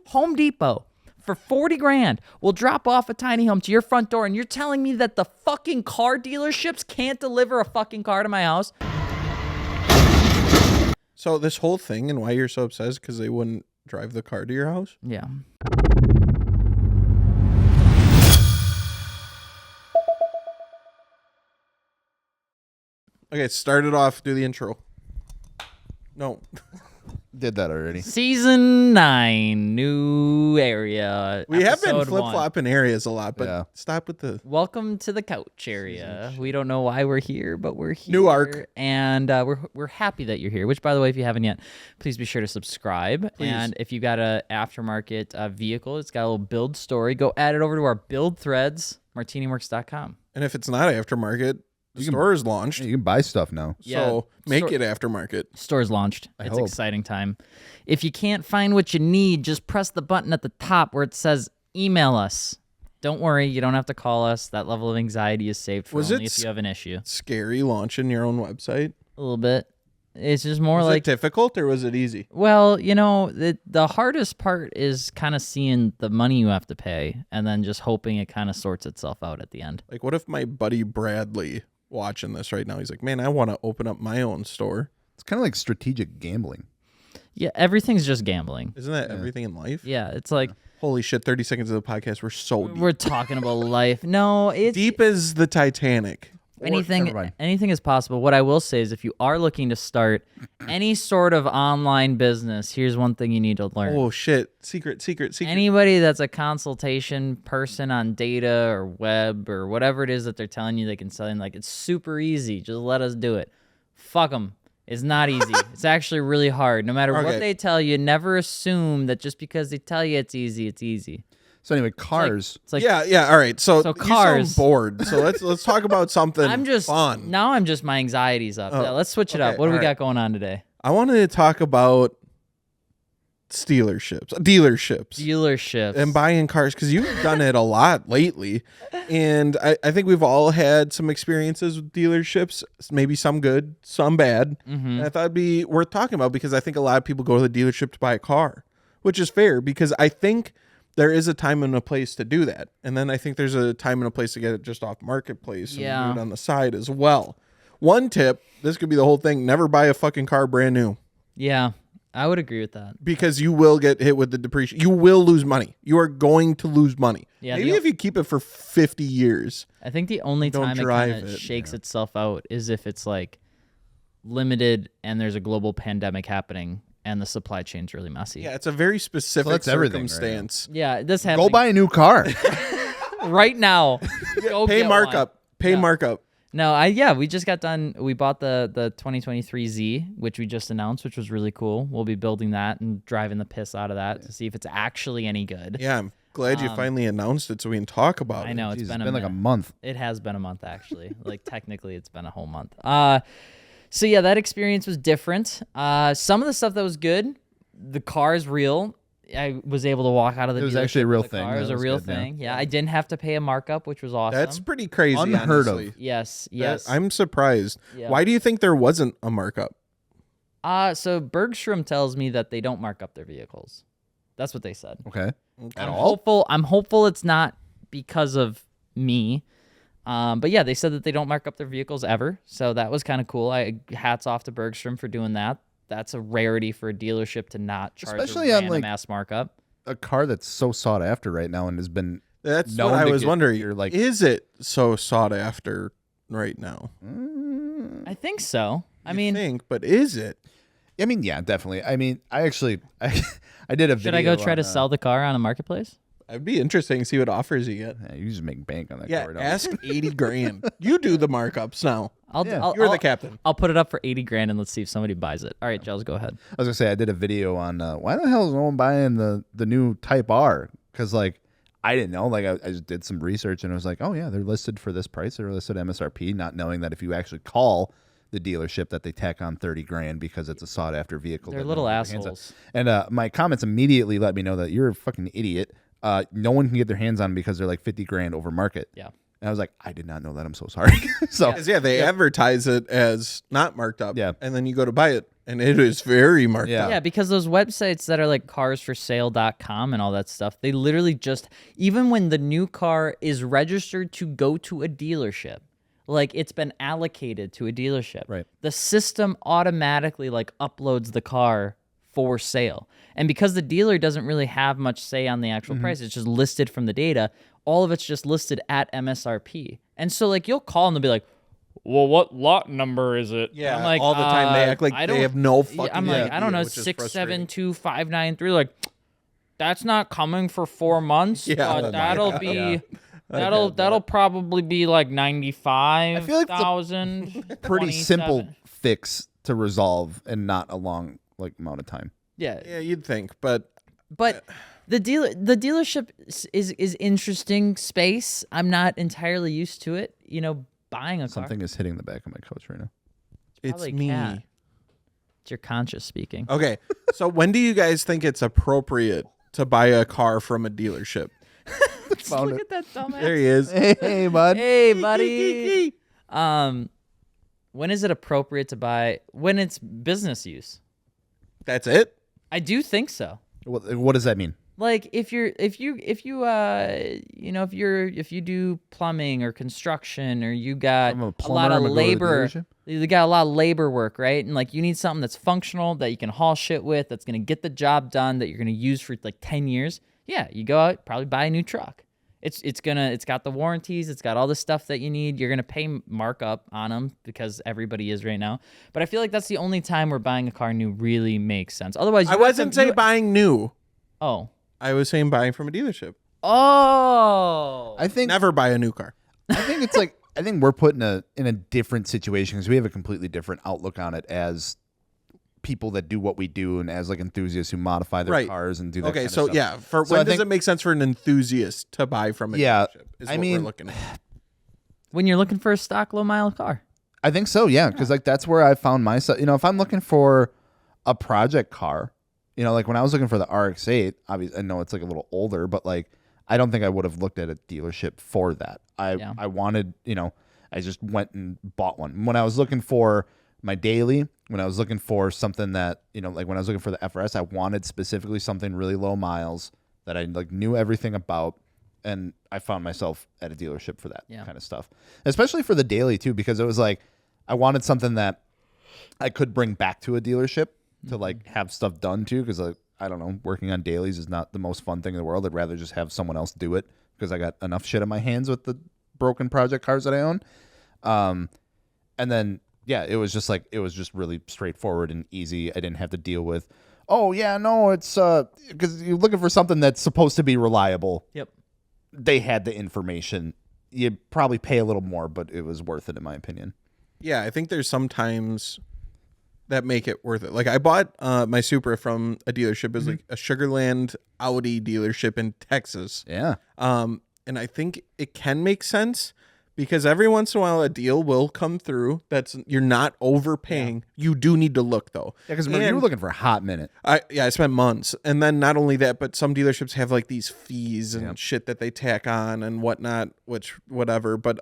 Home Depot for 40 grand will drop off a tiny home to your front door, and you're telling me that the fucking car dealerships can't deliver a fucking car to my house? So this whole thing and why you're so upset is because they wouldn't drive the car to your house? Yeah. Okay, start it off. Do the intro. No. Did that already. Season 9, new area. We have been episode 1. flip-flopping areas a lot, but Yeah. stop with the... Welcome to the couch area. We don't know why we're here, but we're here. New arc. And we're happy that you're here, which, by the way, if you haven't yet, please be sure to subscribe. Please. And if you got a aftermarket vehicle, it's got a little build story, go add it over to our build threads, MartiniWorks.com. And if it's not aftermarket, the store is launched. You can buy stuff now. So make it aftermarket. Store's launched. I It's hope. exciting time. If you can't find what you need, just press the button at the top where it says email us. Don't worry, you don't have to call us. That level of anxiety is saved for only if you have an issue. Scary launching your own website? A little bit. It's just more Was like it difficult or was it easy? well, you know, the hardest part is kind of seeing the money you have to pay and then just hoping it kind of sorts itself out at the end. Like, what if my buddy Bradley watching this right now? He's like, man, I want to open up my own store. It's kind of like strategic gambling. Yeah, everything's just gambling. Isn't that everything in life? Yeah, it's like Holy shit, 30 seconds of the podcast. We're so deep. we're talking about life. No, it's Deep as the Titanic. never mind. anything is possible. What I will say is if you are looking to start any sort of online business, here's one thing you need to learn. Oh shit. Secret. Anybody that's a consultation person on data or web or whatever it is that they're telling you they can sell, like, it's super easy. Just let us do it. Fuck them. It's not easy. It's actually really hard. No matter what Okay. they tell you, never assume that just because they tell you it's easy, it's easy. So anyway, cars. It's like yeah, all right. So you cars. sound bored. So let's talk about something I'm just fun. now I'm just my anxiety's up. Oh, Yeah, let's switch it okay, up. What do we all got right. going on today? I wanted to talk about dealerships Dealerships. and buying cars because you've done it a lot lately. And I think we've all had some experiences with dealerships, maybe some good, some bad. Mhm. And I thought it'd be worth talking about because I think a lot of people go to the dealership to buy a car, which is fair because I think there is a time and a place to do that. And then I think there's a time and a place to get it just off marketplace and Yeah. do it on the side as well. One tip, this could be the whole thing, never buy a fucking car brand new. Yeah, I would agree with that. Because you will get hit with the depreciation. You will lose money. You are going to lose money. Yeah, Maybe the- if you keep it for 50 years. I think the only Don't time it drive kind of it, shakes itself out is if it's like limited and there's a global pandemic happening and the supply chain's really messy. Yeah, it's a very specific that's everything right now. circumstance. Yeah, this happens Go buy a new car. right now. Go Pay get markup. one. Pay Yeah. markup. No, we just got done. We bought the 2023 Z, which we just announced, which was really cool. We'll be building that and driving the piss out of that to see if it's actually any good. Yeah, I'm glad you finally announced it so we can talk about it. I know Jeez, it's it's been been like a minute. month. It has been a month, actually. Like, technically, it's been a whole month. So, yeah, that experience was different. Some of the stuff that was good, the car is real. I was able to walk out of the It was dealership actually a real with the thing. car. It was That a was real good, yeah. thing. Yeah, I didn't have to pay a markup, which was awesome. That's pretty crazy. Unheard of. honestly. Yes, That- yes. I'm surprised. Yeah. Why do you think there wasn't a markup? So Bergstrom tells me that they don't mark up their vehicles. That's what they said. Okay. I'm hopeful it's not because of me. But yeah, they said that they don't mark up their vehicles ever. So that was kind of cool. Hats off to Bergstrom for doing that. That's a rarity for a dealership to not charge Especially a on, random like, ass markup. A car that's so sought after right now and has been. That's known what I to was get wondering. your, like- Is it so sought after right now? I think so. I You mean, think, but is it? I mean, yeah, definitely. I mean, I did a video. should I go try on, to sell the car on a marketplace? It'd be interesting to see what offers you get. Yeah, you just make bank on that Yeah, car. don't ask 80 grand. You do the markups now. You're the captain. I'll put it up for 80 grand and let's see if somebody buys it. All right, Giles, go ahead. I was gonna say I did a video on why the hell is no one buying the new Type R? Because like I didn't know. Like I just did some research and I was like, oh yeah, they're listed for this price. They're listed MSRP, not knowing that if you actually call the dealership that they tack on 30 grand because it's a sought after vehicle. They're that little no one can get their hands assholes. on. And my comments immediately let me know that you're a fucking idiot. No one can get their hands on them because they're like 50 grand over market. Yeah. And I was like, I did not know that. I'm so sorry. So 'Cause, yeah, they advertise it as not marked up. Yeah. And then you go to buy it. and it is very marked Yeah. up. Yeah, because those websites that are like carsforsale.com and all that stuff, they literally just, even when the new car is registered to go to a dealership, like it's been allocated to a dealership, Right. the system automatically like uploads the car for sale. And because the dealer doesn't really have much say on the actual price, it's just listed from the data, all of it's just listed at MSRP. And so like you'll call and they'll be like, well, what lot number is it? Yeah, And I'm like, all the time they act like I they don't- have no Yeah, fucking I'm like, idea, I don't know, which is frustrating. 672593. Like, that's not coming for 4 months. Yeah. But Oh my that'll God, be yeah. that'll probably be like 95,000. I feel like it's a pretty simple fix to resolve and not a long like amount of time. Yeah, Yeah, you'd think, but but the dealership is interesting space. I'm not entirely used to it. You know, buying a car. Something is hitting the back of my couch right now. it's Probably me. cat. It's your conscious speaking. Okay, so when do you guys think it's appropriate to buy a car from a dealership? Found Look it. at that dumbass. There he is. Hey, bud. Hey, buddy. When is it appropriate to buy? When it's business That's it? I do think so. What does that mean? Like if you do plumbing or construction or you got I'm a a plumber, lot of I'm gonna go to the labor, dealership? you got a lot of labor work, right? And like you need something that's functional that you can haul shit with, that's gonna get the job done, that you're gonna use for like 10 years. Yeah, you go out, probably buy a new truck. It's got the warranties, it's got all the stuff that you need. You're gonna pay markup on them because everybody is right now. But I feel like that's the only time where buying a car new really makes sense. Otherwise, I wasn't saying buying new. Oh. I was saying buying from a dealership. Oh. I think Never buy a new car. I think it's like I think we're put in a different situation because we have a completely different outlook on it as people that do what we do and as like enthusiasts who modify their Right. cars and do that Okay, kind of so stuff. yeah, So when I does think- it make sense for an enthusiast to buy from a Yeah, dealership? Is I what mean- we're looking at. When you're looking for a stock low mile car. I think so, yeah, because like that's where I found myself. You know, if I'm looking for a project car, you know, like when I was looking for the RX-8, obviously I know it's like a little older, but like I don't think I would have looked at a dealership for that. I wanted, you know, I just went and bought one. When I was looking for my daily, when I was looking for something that, you know, like when I was looking for the FRS, I wanted specifically something really low miles that I like knew everything about. And I found myself at a dealership for that kind of stuff, especially for the daily too, because it was like I wanted something that I could bring back to a dealership to like have stuff done to. Because like, I don't know, working on dailies is not the most fun thing in the world. I'd rather just have someone else do it because I got enough shit on my hands with the broken project cars that I own. And then yeah, it was just really straightforward and easy. I didn't have to deal with, oh yeah, no, it's because you're looking for something that's supposed to be reliable. Yep. They had the information. You'd probably pay a little more, but it was worth it in my opinion. Yeah, I think there's sometimes that make it worth it. Like I bought my Supra from a dealership. It was like a Sugarland Audi dealership in Texas. Yeah. And I think it can make sense because every once in a while a deal will come through that's you're not overpaying. You do need to look though. Yeah, because you were looking for a hot minute. I spent months. And then not only that, but some dealerships have like these fees and shit that they tack on and whatnot, which whatever. But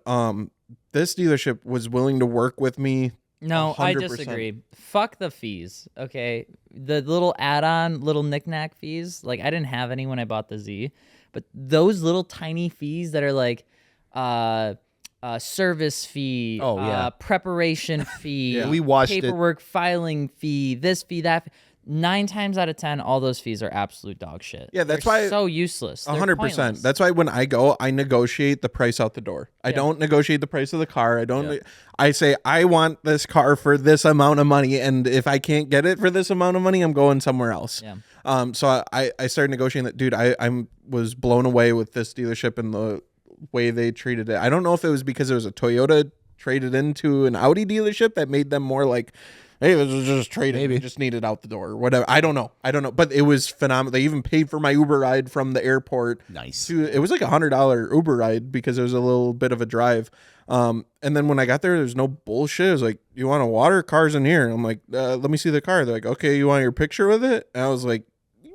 this dealership was willing to work with me. No, I 100%. disagree. Fuck the fees. Okay. The little add-on, little knick-knack fees, like I didn't have any when I bought the Z, but those little tiny fees that are like service fee, preparation fee, We watched it. paperwork filing fee, this fee, that fee. 9 times out of 10, all those fees are absolute dog shit. Yeah, that's They're why- so useless. They're 100%. pointless. That's why when I go, I negotiate the price out the door. I don't negotiate the price of the car. I don't. I say I want this car for this amount of money, and if I can't get it for this amount of money, I'm going somewhere else. Yeah. So I started negotiating that. Dude, I was blown away with this dealership and the way they treated it. I don't know if it was because it was a Toyota traded into an Audi dealership that made them more like, hey, this was just traded. Maybe. We just need it out the door or whatever. I don't know. But it was phenomenal. They even paid for my Uber ride from the airport. Nice. It was like $100 Uber ride because it was a little bit of a drive. And then when I got there, no bullshit. It was like, you want a water? Car's in here. I'm like, let me see the car. They're like, okay, you want your picture with it? And I was like,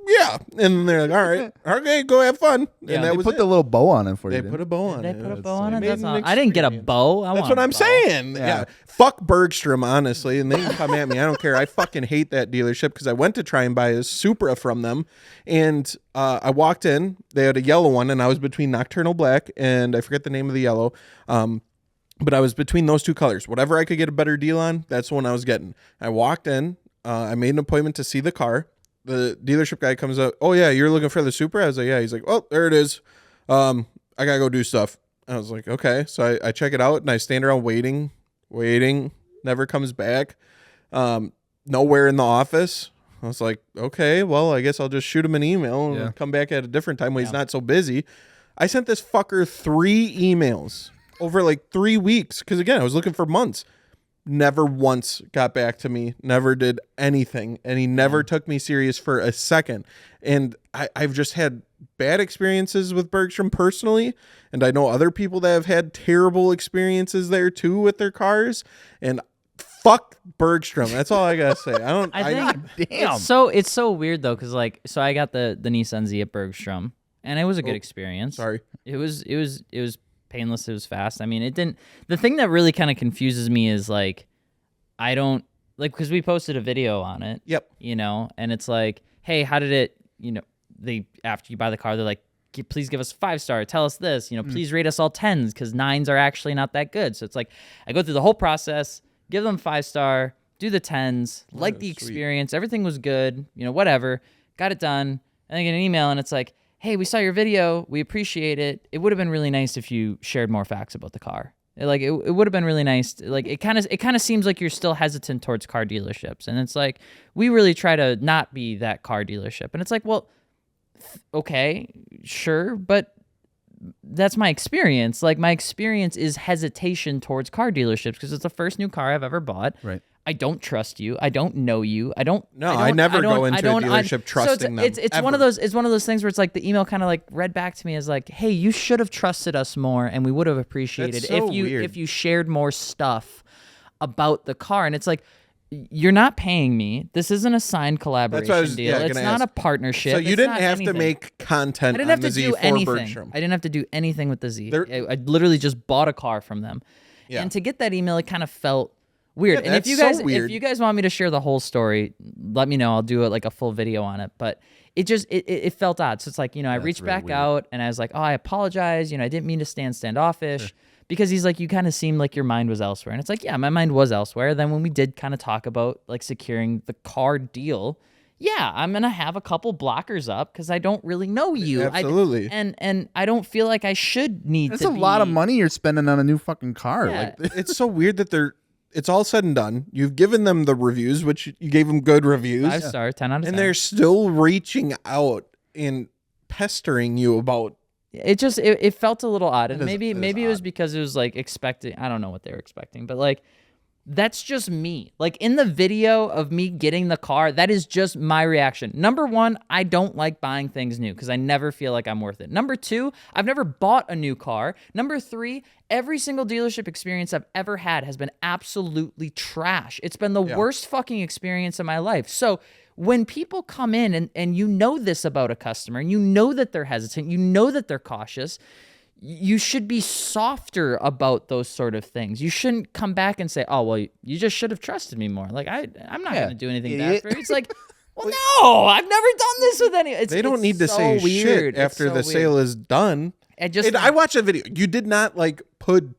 yeah. And they're like, all right, okay, go have fun. Yeah. And that They was put it. the little bow on it for They you. put a bow on They it. put a bow on it. Made That's an not, I didn't get a experience. bow. That's want what a I'm bow. saying. Yeah. Fuck Bergstrom, honestly. And they can come at me. I don't care. I fucking hate that dealership because I went to try and buy a Supra from them. And I walked in. They had a yellow one, and I was between Nocturnal Black and I forget the name of the yellow. But I was between those two colors. Whatever I could get a better deal on, that's the one I was getting. I walked in. I made an appointment to see the car. The dealership guy comes up. Oh, yeah, you're looking for the Supra? I was like, yeah. He's like, oh, there it is. I got to go do stuff. I was like, okay. So I check it out, and I stand around waiting. Never comes back. Nowhere in the office. I was like, okay, well, I guess I'll just shoot him an email and come back at a different time when he's not so busy. I sent this fucker 3 emails over like 3 weeks because, again, I was looking for months. Never once got back to me, never did anything, and he never took me serious for a second. And I've just had bad experiences with Bergstrom personally, and I know other people that have had terrible experiences there too with their cars, and fuck Bergstrom. That's all I gotta say. I think Damn. it's so weird though, because like, so I got the Nissan Z at Bergstrom, and it was a good experience. Sorry. It was painless. It was fast. I mean, it didn't. The thing that really kind of confuses me is like, I don't like, because we posted a video on it. Yep. You know, and it's like, hey, how did it? You know, after you buy the car, they're like, please give us 5-star. Tell us this. You know, please rate us all 10s because 9s are actually not that good. So it's like, I go through the whole process, give them 5-star, do the 10s, like the experience. Everything was good. You know, whatever. Got it done. And I get an email, and it's like, hey, we saw your video. We appreciate it. It would have been really nice if you shared more facts about the car. Like it would have been really nice. Like it kind of seems like you're still hesitant towards car dealerships, and it's like we really try to not be that car dealership. And it's like, well, okay, sure, but that's my experience. Like my experience is hesitation towards car dealerships because it's the first new car I've ever bought. Right. I don't trust you. I don't know you. I never go into a dealership trusting them. It's one of those. It's one of those things where it's like the email kind of like read back to me as like, "Hey, you should have trusted us more, and we would have appreciated That's so weird. if you shared more stuff about the car." And it's like, you're not paying me. This isn't a signed collaboration deal. It's not a partnership. So you It's didn't not have to anything. make content I didn't on have the to Z do for anything. Bergstrom. I didn't have to do anything with the Z. There- I literally just bought a car from them. Yeah. And to get that email, it kind of felt weird. Yeah, And if that's you so guys weird. if you guys want me to share the whole story, let me know. I'll do it like a full video on it. But it just it felt odd. So it's like, you know, I reached really back weird. out and I was like, oh, I apologize. You know, I didn't mean to stand standoffish. Because he's like, you kind of seemed like your mind was elsewhere. And it's like, yeah, my mind was elsewhere. Then when we did kind of talk about like securing the car deal, yeah, I'm going to have a couple blockers up because I don't really know you. Absolutely. And I don't feel like I should need That's to a lot of be- money you're spending on a new fucking car. Yeah. Like, It's so weird that it's all said and done. You've given them the reviews, which you gave them good reviews. 5-star, 10 out of 10. And they're still reaching out and pestering you about. It felt a little odd, and It is- maybe it is it was odd. because it was like expecting. I don't know what they were expecting, but like that's just me. Like in the video of me getting the car, that is just my reaction. Number one, I don't like buying things new because I never feel like I'm worth it. Number two, I've never bought a new car. Number three, every single dealership experience I've ever had has been absolutely trash. It's been the worst fucking experience of my life. So when people come in and you know this about a customer and you know that they're hesitant, you know that they're cautious, you should be softer about those sort of things. You shouldn't come back and say, oh, well, you just should have trusted me more. Like, I'm not going to do anything bad for you. It's like, well, no, I've never done this with any. They don't need to so say weird. shit It's after so the sale weird. is done. I I watched a video. You did not like put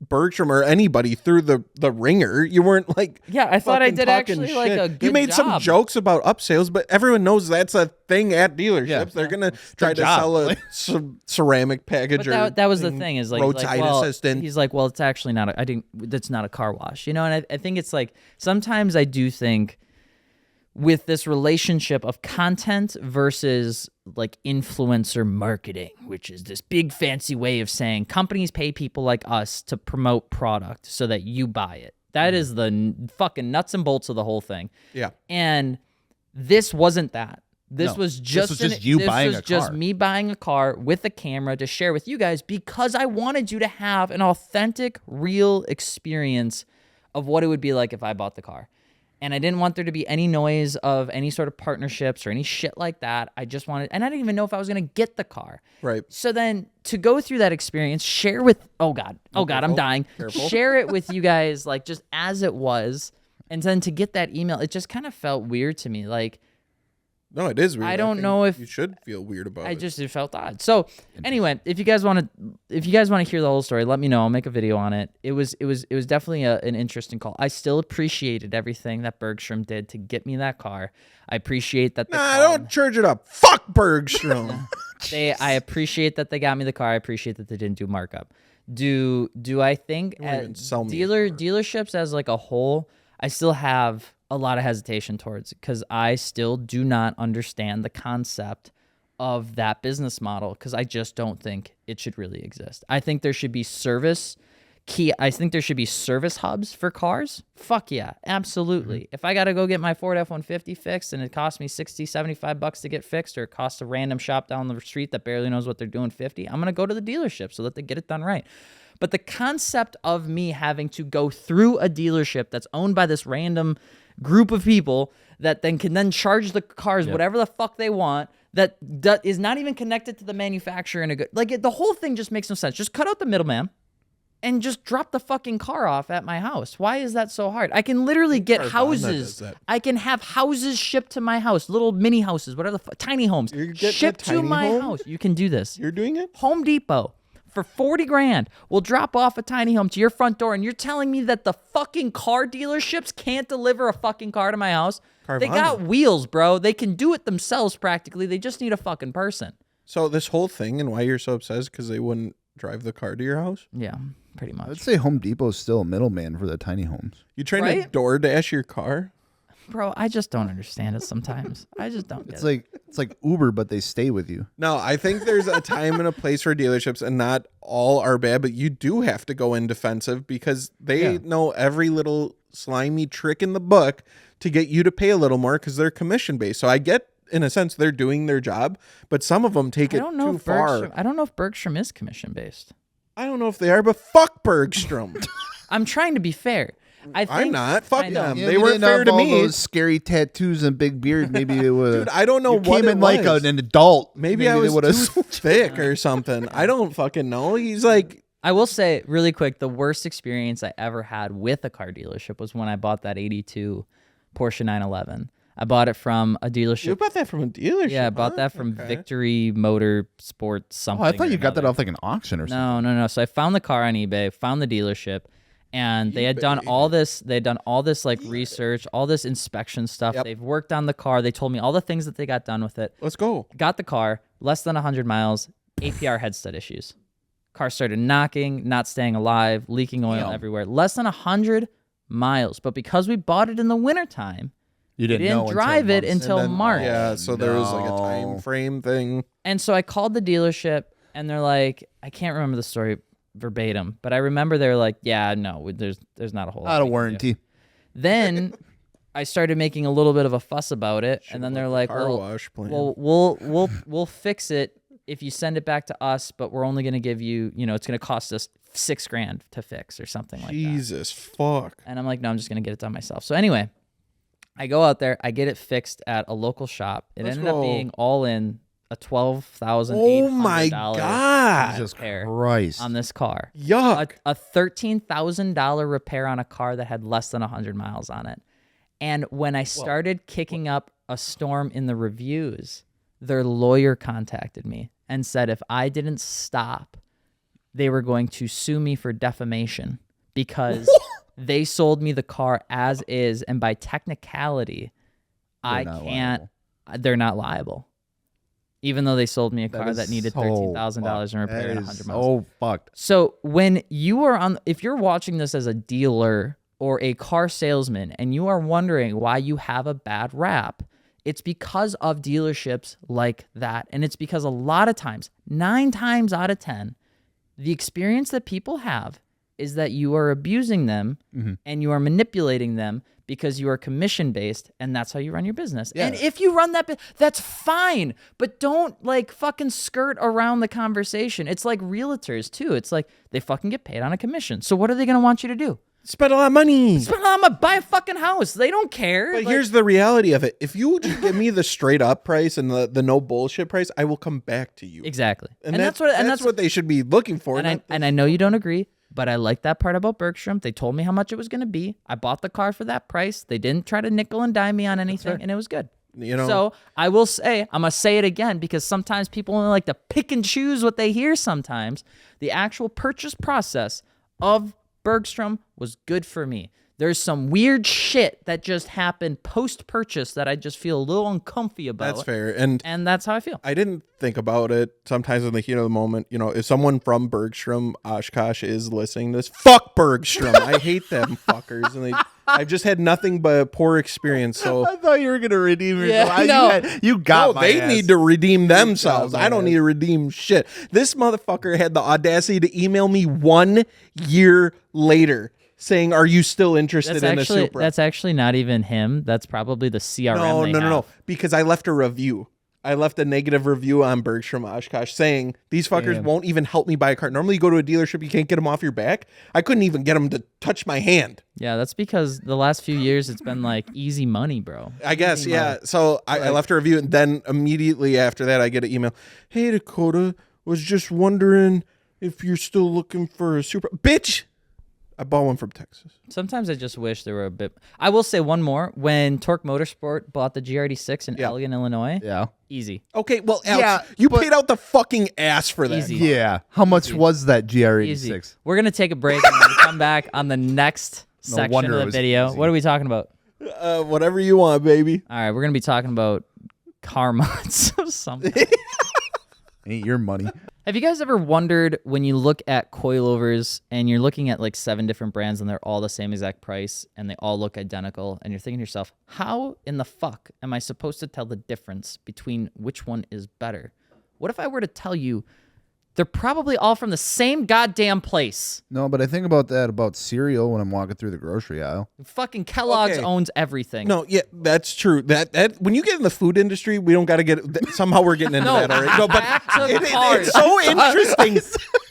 Bertram or anybody through the ringer. You weren't like, Yeah, I thought I fucking did talking actually like shit. a good You made some job. jokes about upsales, but everyone knows that's a thing at dealerships. Yeah. They're gonna try to job. sell a ceramic package. But that was the thing is like, roadside well, assistant. He's like, well, it's actually not. That's not a car wash, you know. And I think it's like sometimes I do think with this relationship of content versus like influencer marketing, which is this big fancy way of saying companies pay people like us to promote product so that you buy it. That is the fucking nuts and bolts of the whole thing. Yeah. And this wasn't that. This No, was this just was just you buying was a just car. me buying a car with a camera to share with you guys because I wanted you to have an authentic, real experience of what it would be like if I bought the car. And I didn't want there to be any noise of any sort of partnerships or any shit like that. I just wanted, and I didn't even know if I was going to get the car. Right. So then to go through that experience, share with, oh God, I'm dying. Careful. Share it with you guys, like just as it was. And then to get that email, it just kind of felt weird to me. Like, No, it is weird. I don't think know if- you should feel weird about it. it felt odd. So anyway, if you guys want to hear the whole story, let me know. I'll make a video on it. It was definitely an interesting call. I still appreciated everything that Bergstrom did to get me that car. I appreciate that. Don't charge it up. Fuck Bergstrom. I appreciate that they got me the car. I appreciate that they didn't do markup. Do I think won't even sell me a dealerships as like a whole, I still have a lot of hesitation towards it because I still do not understand the concept of that business model because I just don't think it should really exist. I think there should be service hubs for cars. Fuck yeah, absolutely. If I got to go get my Ford F-150 fixed and it costs me $60, $75 to get fixed, or it costs a random shop down the street that barely knows what they're doing $50, I'm going to go to the dealership so that they get it done right. But the concept of me having to go through a dealership that's owned by this random group of people that then can then charge the cars whatever the fuck they want, that is not even connected to the manufacturer in a good, like the whole thing just makes no sense. Just cut out the middleman and just drop the fucking car off at my house. Why is that so hard? I can literally get Carvana houses. does that. I can have houses shipped to my house, little mini houses, whatever tiny homes, You're getting a shipped to tiny my home? house. You can do this. You're doing it? Home Depot for 40 grand will drop off a tiny home to your front door, and you're telling me that the fucking car dealerships can't deliver a fucking car to my house? They got wheels, bro. They can do it themselves practically. They just need a fucking person. So this whole thing and why you're so upset is because they wouldn't drive the car to your house? Yeah, pretty I would much. say Home Depot's still a middleman for the tiny homes. You trying Right? to DoorDash your car? Bro, I just don't understand it sometimes. I just don't get it. It's like Uber, but they stay with you. No, I think there's a time and a place for dealerships, and not all are bad, but you do have to go in defensive because they know every little slimy trick in the book to get you to pay a little more because they're commission based. So I get, in a sense, they're doing their job, but some of them take it too far. I don't know if Bergstrom is commission based. I don't know if they are, but fuck Bergstrom. I'm trying to be fair. I'm not. Fuck I know. them. Yeah, They if you weren't didn't have fair to all me. Those scary tattoos and big beard. Maybe it would. Dude, I don't know you what came it in like was. an adult. Maybe I they was would've too thick or something. I don't fucking know. He's like, I will say really quick, the worst experience I ever had with a car dealership was when I bought that 82 Porsche 911. I bought it from a dealership. you bought that from a dealership? Yeah, I bought that from Victory Motor Sports Oh, something. I thought or you got that another. off like an auction or something. No. So I found the car on eBay, found the dealership, and they had done all this. They had done all this like research, all this inspection stuff. Yep. They've worked on the car. They told me all the things that they got done with it. Let's go. Got the car, less than 100 miles, APR head stud issues. Car started knocking, not staying alive, leaking oil everywhere. Less than 100 miles. But because we bought it in the wintertime, You we didn't drive it until March. Yeah, so there was like a No. time frame thing. And so I called the dealership, and they're like, I can't remember the story verbatim, but I remember they were like, yeah, no, there's not a whole lot Out of we can do." warranty. Then I started making a little bit of a fuss about it, and then they're like, car wash plan. well, we'll fix it if you send it back to us, but we're only going to give you, it's going to cost us $6,000 to fix or something like that. Jesus fuck. And I'm like, no, I'm just going to get it done myself. So anyway, I go out there, I get it fixed at a local shop. It Let's ended up go. being all in a $12,800 Oh my god. Jesus repair Christ. on this car. Yuck. A $13,000 repair on a car that had less than 100 miles on it. And when I started kicking up a storm in the reviews, their lawyer contacted me and said if I didn't stop, they were going to sue me for defamation because they sold me the car as is, and by technicality, I not can't. They're not liable, even though they sold me a car that needed $13,000 in repair and 100 miles. Oh, fucked. So when you are if you're watching this as a dealer or a car salesman and you are wondering why you have a bad rap, it's because of dealerships like that. And it's because a lot of times, 9 times out of 10, the experience that people have is that you are abusing them and you are manipulating them because you are commission based, and that's how you run your business. And if you run that, that's fine, but don't like fucking skirt around the conversation. It's like realtors too. It's like they fucking get paid on a commission. So what are they going to want you to do? spend a lot of money. Buy a fucking house. They don't care. But here's the reality of it. If you just give me the straight up price and the no bullshit price, I will come back to you. Exactly. And that's what they should be looking for. And I know you don't agree, but I like that part about Bergstrom. They told me how much it was going to be. I bought the car for that price. They didn't try to nickel and dime me on anything, and it was good. You know, so I will say, I'm going to say it again because sometimes people only like to pick and choose what they hear sometimes. The actual purchase process of Bergstrom was good for me. There's some weird shit that just happened post-purchase that I just feel a little uncomfy about. That's fair. And that's how I feel. I didn't think about it sometimes in the heat of the moment. You know, if someone from Bergstrom, Oshkosh, is listening to this, fuck Bergstrom. I hate them fuckers. And I've just had nothing but poor experience. So I thought you were gonna redeem yourself. Yeah, no. You got no, my they ass. need to redeem themselves. I don't ass. need to redeem shit. This motherfucker had the audacity to email me 1 year later saying, "Are you still interested in a Supra?" That's actually not even him. That's probably the CRM. No. Because I left a review. I left a negative review on Bergstrom Oshkosh saying these fuckers won't even help me buy a car. Normally you go to a dealership, you can't get them off your back. I couldn't even get them to touch my hand. Yeah, that's because the last few years it's been like easy money, bro. I guess, yeah. So I left a review, and then immediately after that I get an email. Hey, Dakota, was just wondering if you're still looking for a Supra. Bitch! I bought one from Texas. Sometimes I just wish there were a bit. I will say one more. When Torque Motorsport bought the GRD6 in Elgin, Illinois, easy. Okay, well, Alex, you paid out the fucking ass for that. Easy. Yeah. How much was that GR86? Easy. We're going to take a break and we'll come back on the next section wonder of it the was video. easy. What are we talking about? Whatever you want, baby. All right, we're going to be talking about car mods of something. Ain't your money. Have you guys ever wondered when you look at coilovers and you're looking at like 7 different brands and they're all the same exact price and they all look identical and you're thinking to yourself, how in the fuck am I supposed to tell the difference between which one is better? What if I were to tell you they're probably all from the same goddamn place? No, but I think about that about cereal when I'm walking through the grocery aisle. Fucking Kellogg's Okay. owns everything. No, yeah, that's true. That when you get in the food industry, we don't got to get somehow we're getting into that already. No, but back to the cars. it's so interesting.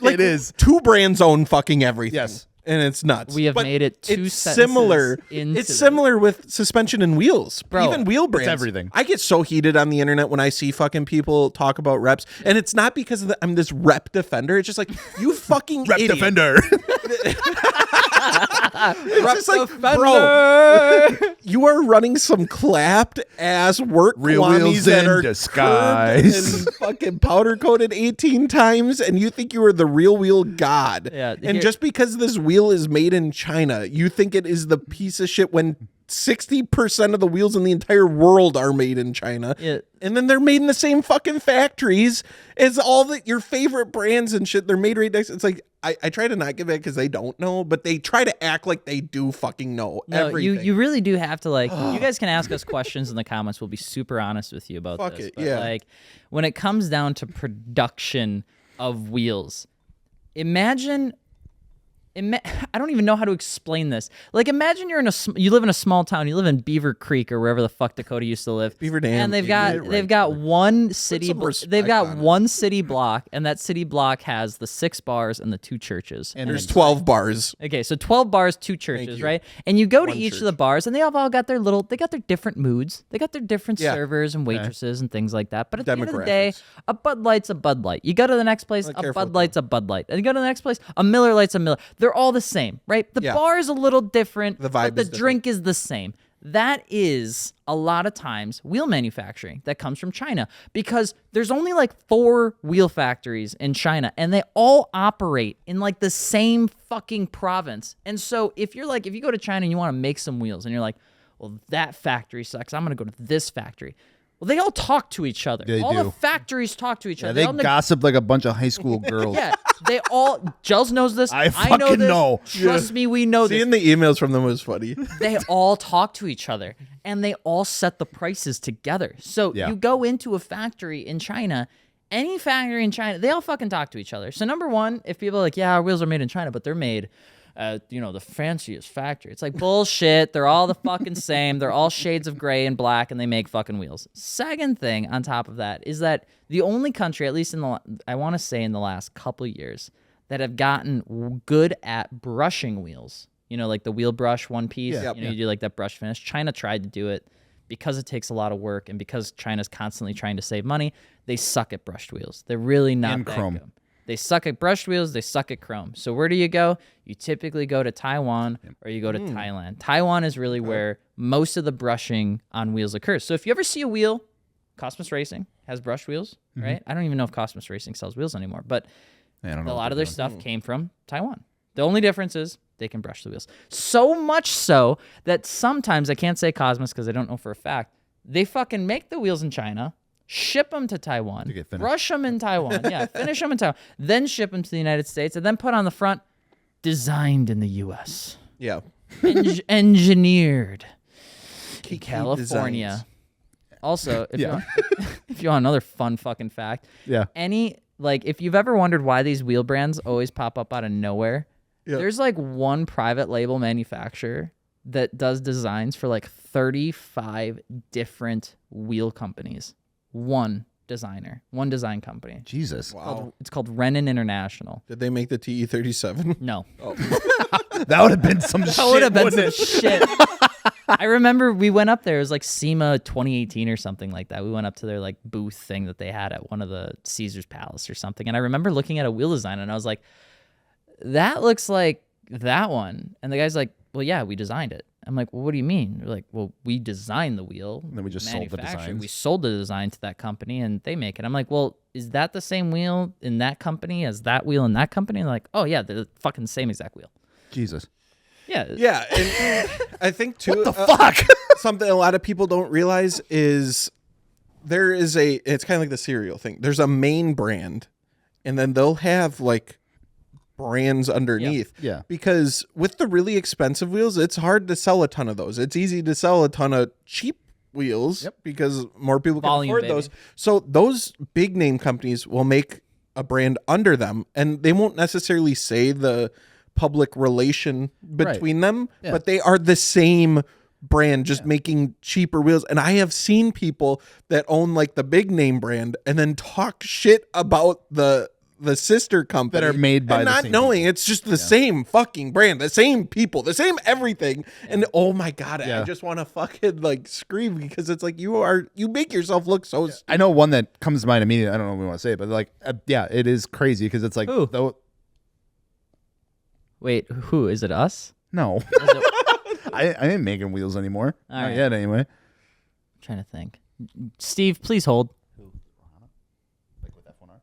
Like, It is. 2 brands own fucking everything. Yes. And it's nuts. We have But made it 2 it's sentences similar. into It's the- similar with suspension and wheels. Bro, even wheel brands. everything. I get so heated on the internet when I see fucking people talk about reps, and it's not because I'm this rep defender. It's just like, you fucking Rep idiot. defender. It's just like, bro, you are running some clapped ass work Real Kwamis wheels that in are disguise. curved and fucking powder coated 18 times, and you think you are the real wheel god. Yeah, and here- just because this wheel is made in China, you think it is the piece of shit when 60% of the wheels in the entire world are made in China. Yeah. And then they're made in the same fucking factories as all your favorite brands and shit. They're made right next. It's like, I try to not give it because they don't know, but they try to act like they do fucking know No, everything. you really do have to, like, you guys can ask us questions in the comments. We'll be super honest with you about Fuck this. it, But yeah. like, when it comes down to production of wheels, imagine I don't even know how to explain this. Like, imagine you live in a small town. You live in Beaver Creek or wherever the fuck Dakota used to live. Beaver Dam. And they've Yeah, got one city. some respect They've got on it. one city block, and that city block has the 6 bars and the 2 churches. And there's 12 bars. Okay, so 12 bars, 2 churches, you. right? And you go to One each church. of the bars, and they all got their different moods. They got their different Yeah. servers and waitresses and things like that. But at the end of the day, Demographics. a Bud Light's a Bud Light. You go to the next place, a careful Bud with Light's a Bud Light. And you go to the next place, a Miller Light's a Miller. They're all the same, right? The Yeah. bar is a little different, The but vibe the is different. drink is the same. That is a lot of times wheel manufacturing that comes from China because there's only like 4 wheel factories in China and they all operate in like the same fucking province. And so if you go to China and you want to make some wheels and you're like, well, that factory sucks, I'm going to go to this factory. Well, they all talk to each other. They all do. the factories talk to each Yeah, other. they all gossip like a bunch of high school girls. yeah, they all. Gels knows this. I know fucking this. know. Trust me, we know this. Seeing the emails from them was funny. They all talk to each other and they all set the prices together. So Yeah. you go into a factory in China, any factory in China, they all fucking talk to each other. So number one, if people are like, yeah, our wheels are made in China, but they're made at, the fanciest factory. It's like bullshit. They're all the fucking same. They're all shades of gray and black and they make fucking wheels. Second thing on top of that is that the only country, at least I want to say in the last couple of years, that have gotten good at brushing wheels. You know, like the wheel brush one piece. Yeah. You know, you do like that brush finish. China tried to do it because it takes a lot of work and because China's constantly trying to save money. They suck at brushed wheels. They're really not And that chrome. good. They suck at brushed wheels. They suck at chrome. So where do you go? You typically go to Taiwan or you go to Thailand. Taiwan is really where most of the brushing on wheels occurs. So if you ever see a wheel, Cosmos Racing has brushed wheels, right? I don't even know if Cosmos Racing sells wheels anymore, but I don't a know. lot of their stuff came from Taiwan. The only difference is they can brush the wheels. So much so that sometimes, I can't say Cosmos because I don't know for a fact, they fucking make the wheels in China, ship them to Taiwan, get finished. brush them in Taiwan, finish them in Taiwan, then ship them to the United States, and then put on the front, designed in the U.S., Yeah. engineered in Kiki California. Designs. Also, if you want another fun fucking fact, Yeah. if you've ever wondered why these wheel brands always pop up out of nowhere, there's like one private label manufacturer that does designs for like 35 different wheel companies. One designer, one design company. Jesus. Wow. It's called Renan International. Did they make the TE37? No. That would have been some shit. That would have been some wouldn't it? shit. I remember we went up there. It was like SEMA 2018 or something like that. We went up to their like booth thing that they had at one of the Caesar's Palace or something. And I remember looking at a wheel design and I was like, that looks like that one. And the guy's like, well, yeah, we designed it. I'm like, well, what do you mean? They're like, well, we designed the wheel. then we just sold the manufactured. designs. We sold the design to that company and they make it. I'm like, well, is that the same wheel in that company as that wheel in that company? And they're like, oh, yeah, they're the fucking same exact wheel. Jesus. Yeah. Yeah, and I think too. What the fuck? Something a lot of people don't realize is there is it's kind of like the cereal thing. There's a main brand, and then they'll have like brands underneath. Yeah. Because with the really expensive wheels, it's hard to sell a ton of those. It's easy to sell a ton of cheap wheels because more people can Volume, afford baby. those. So those big name companies will make a brand under them, and they won't necessarily say the public relation between them, but they are the same brand, just making cheaper wheels. And I have seen people that own like the big name brand and then talk shit about the sister company That are made by and the not same knowing it's just the same fucking brand, the same people, the same everything. And oh my god, I just want to fucking like scream because it's like you make yourself look so stupid. I know one that comes to mind immediately. I don't know if we want to say it, but like, it is crazy because it's like, Who? though, Wait, who? Is it us? no, I ain't making wheels anymore. All Not right. yet, anyway. I'm trying to think. Steve, please hold. Like with F1R?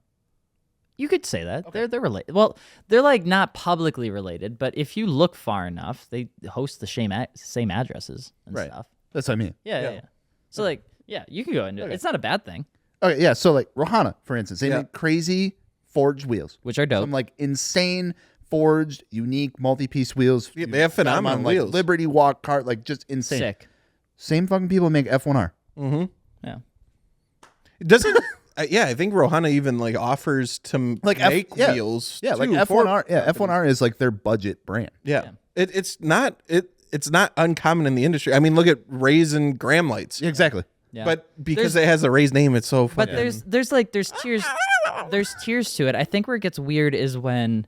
You could say that. They're related. Well, they're like not publicly related, but if you look far enough, they host the same addresses and Right. stuff. That's what I mean. Yeah. So like, yeah, you can go into it. It's not a bad thing, Okay, yeah. So like Rohana, for instance, they Yeah. make crazy forged wheels, which are dope. some like insane forged, unique multi-piece wheels. Yeah, they have Got 'em phenomenal on, like, wheels. Liberty Walk cart, like just insane. Sick. Same fucking people make F1R. Yeah. It doesn't. I think Rohana even like offers to Like make wheels. Yeah, like too, F1R. for Yeah, companies. F1R is like their budget brand. Yeah, it's not uncommon in the industry. I mean, look at Raisin Graham lights. Yeah, exactly. Yeah. But because it has a Ray's name, it's so But fucking. there's tiers to it. I think where it gets weird is when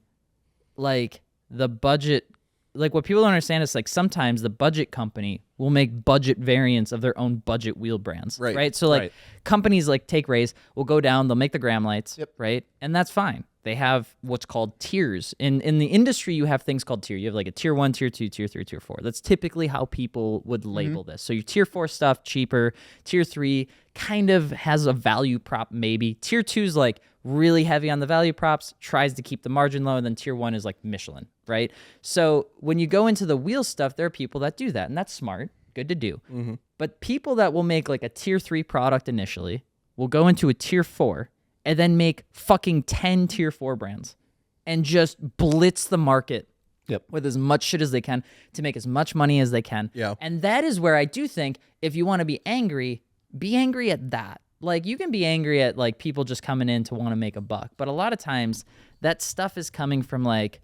like the budget, like what people don't understand is like sometimes the budget company will make budget variants of their own budget wheel brands. Right. So like Right. companies like Take Rays will go down, they'll make the Graham lights, right? And that's fine. They have what's called tiers. In the industry, you have things called tier. You have like a tier 1, tier 2, tier 3, tier 4. That's typically how people would label this. So your tier 4 stuff, cheaper. Tier 3 kind of has a value prop maybe. Tier 2 is like really heavy on the value props, tries to keep the margin low, and then tier 1 is like Michelin, right? So when you go into the wheel stuff, there are people that do that, and that's smart. Good to do. But people that will make like a tier 3 product initially will go into a tier 4 and then make fucking 10 tier 4 brands and just blitz the market with as much shit as they can to make as much money as they can. Yeah. And that is where I do think if you want to be angry at that. Like you can be angry at like people just coming in to want to make a buck, but a lot of times that stuff is coming from like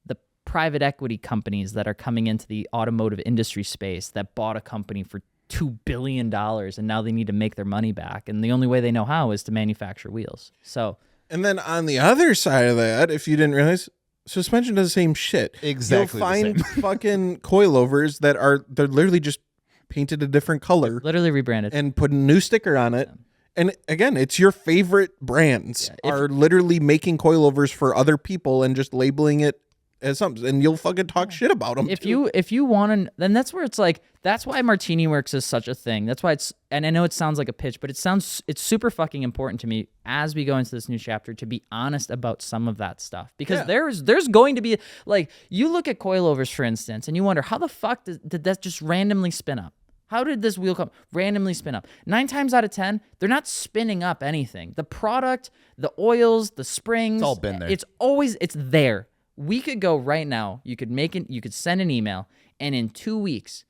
the private equity companies that are coming into the automotive industry space that bought a company for $2 billion and now they need to make their money back. And the only way they know how is to manufacture wheels. So And then on the other side of that, if you didn't realize, suspension does the same shit. Exactly You'll the find same. fucking coilovers they're literally just painted a different color Literally rebranded. and put a new sticker on it. And again, it's your favorite brands are literally making coilovers for other people and just labeling it as something, and you'll fucking talk shit about them. If you want to, then that's where it's like, that's why MartiniWorks is such a thing. That's why it's, and I know it sounds like a pitch, but it's super fucking important to me as we go into this new chapter to be honest about some of that stuff, because there's going to be, like, you look at coilovers, for instance, and you wonder how the fuck did that just randomly spin up? How did this wheel come randomly spin up? 9 times out of 10, they're not spinning up anything. The product, the oils, the springs, It's all been there. It's there. We could go right now. You could send an email, and in 2 weeks,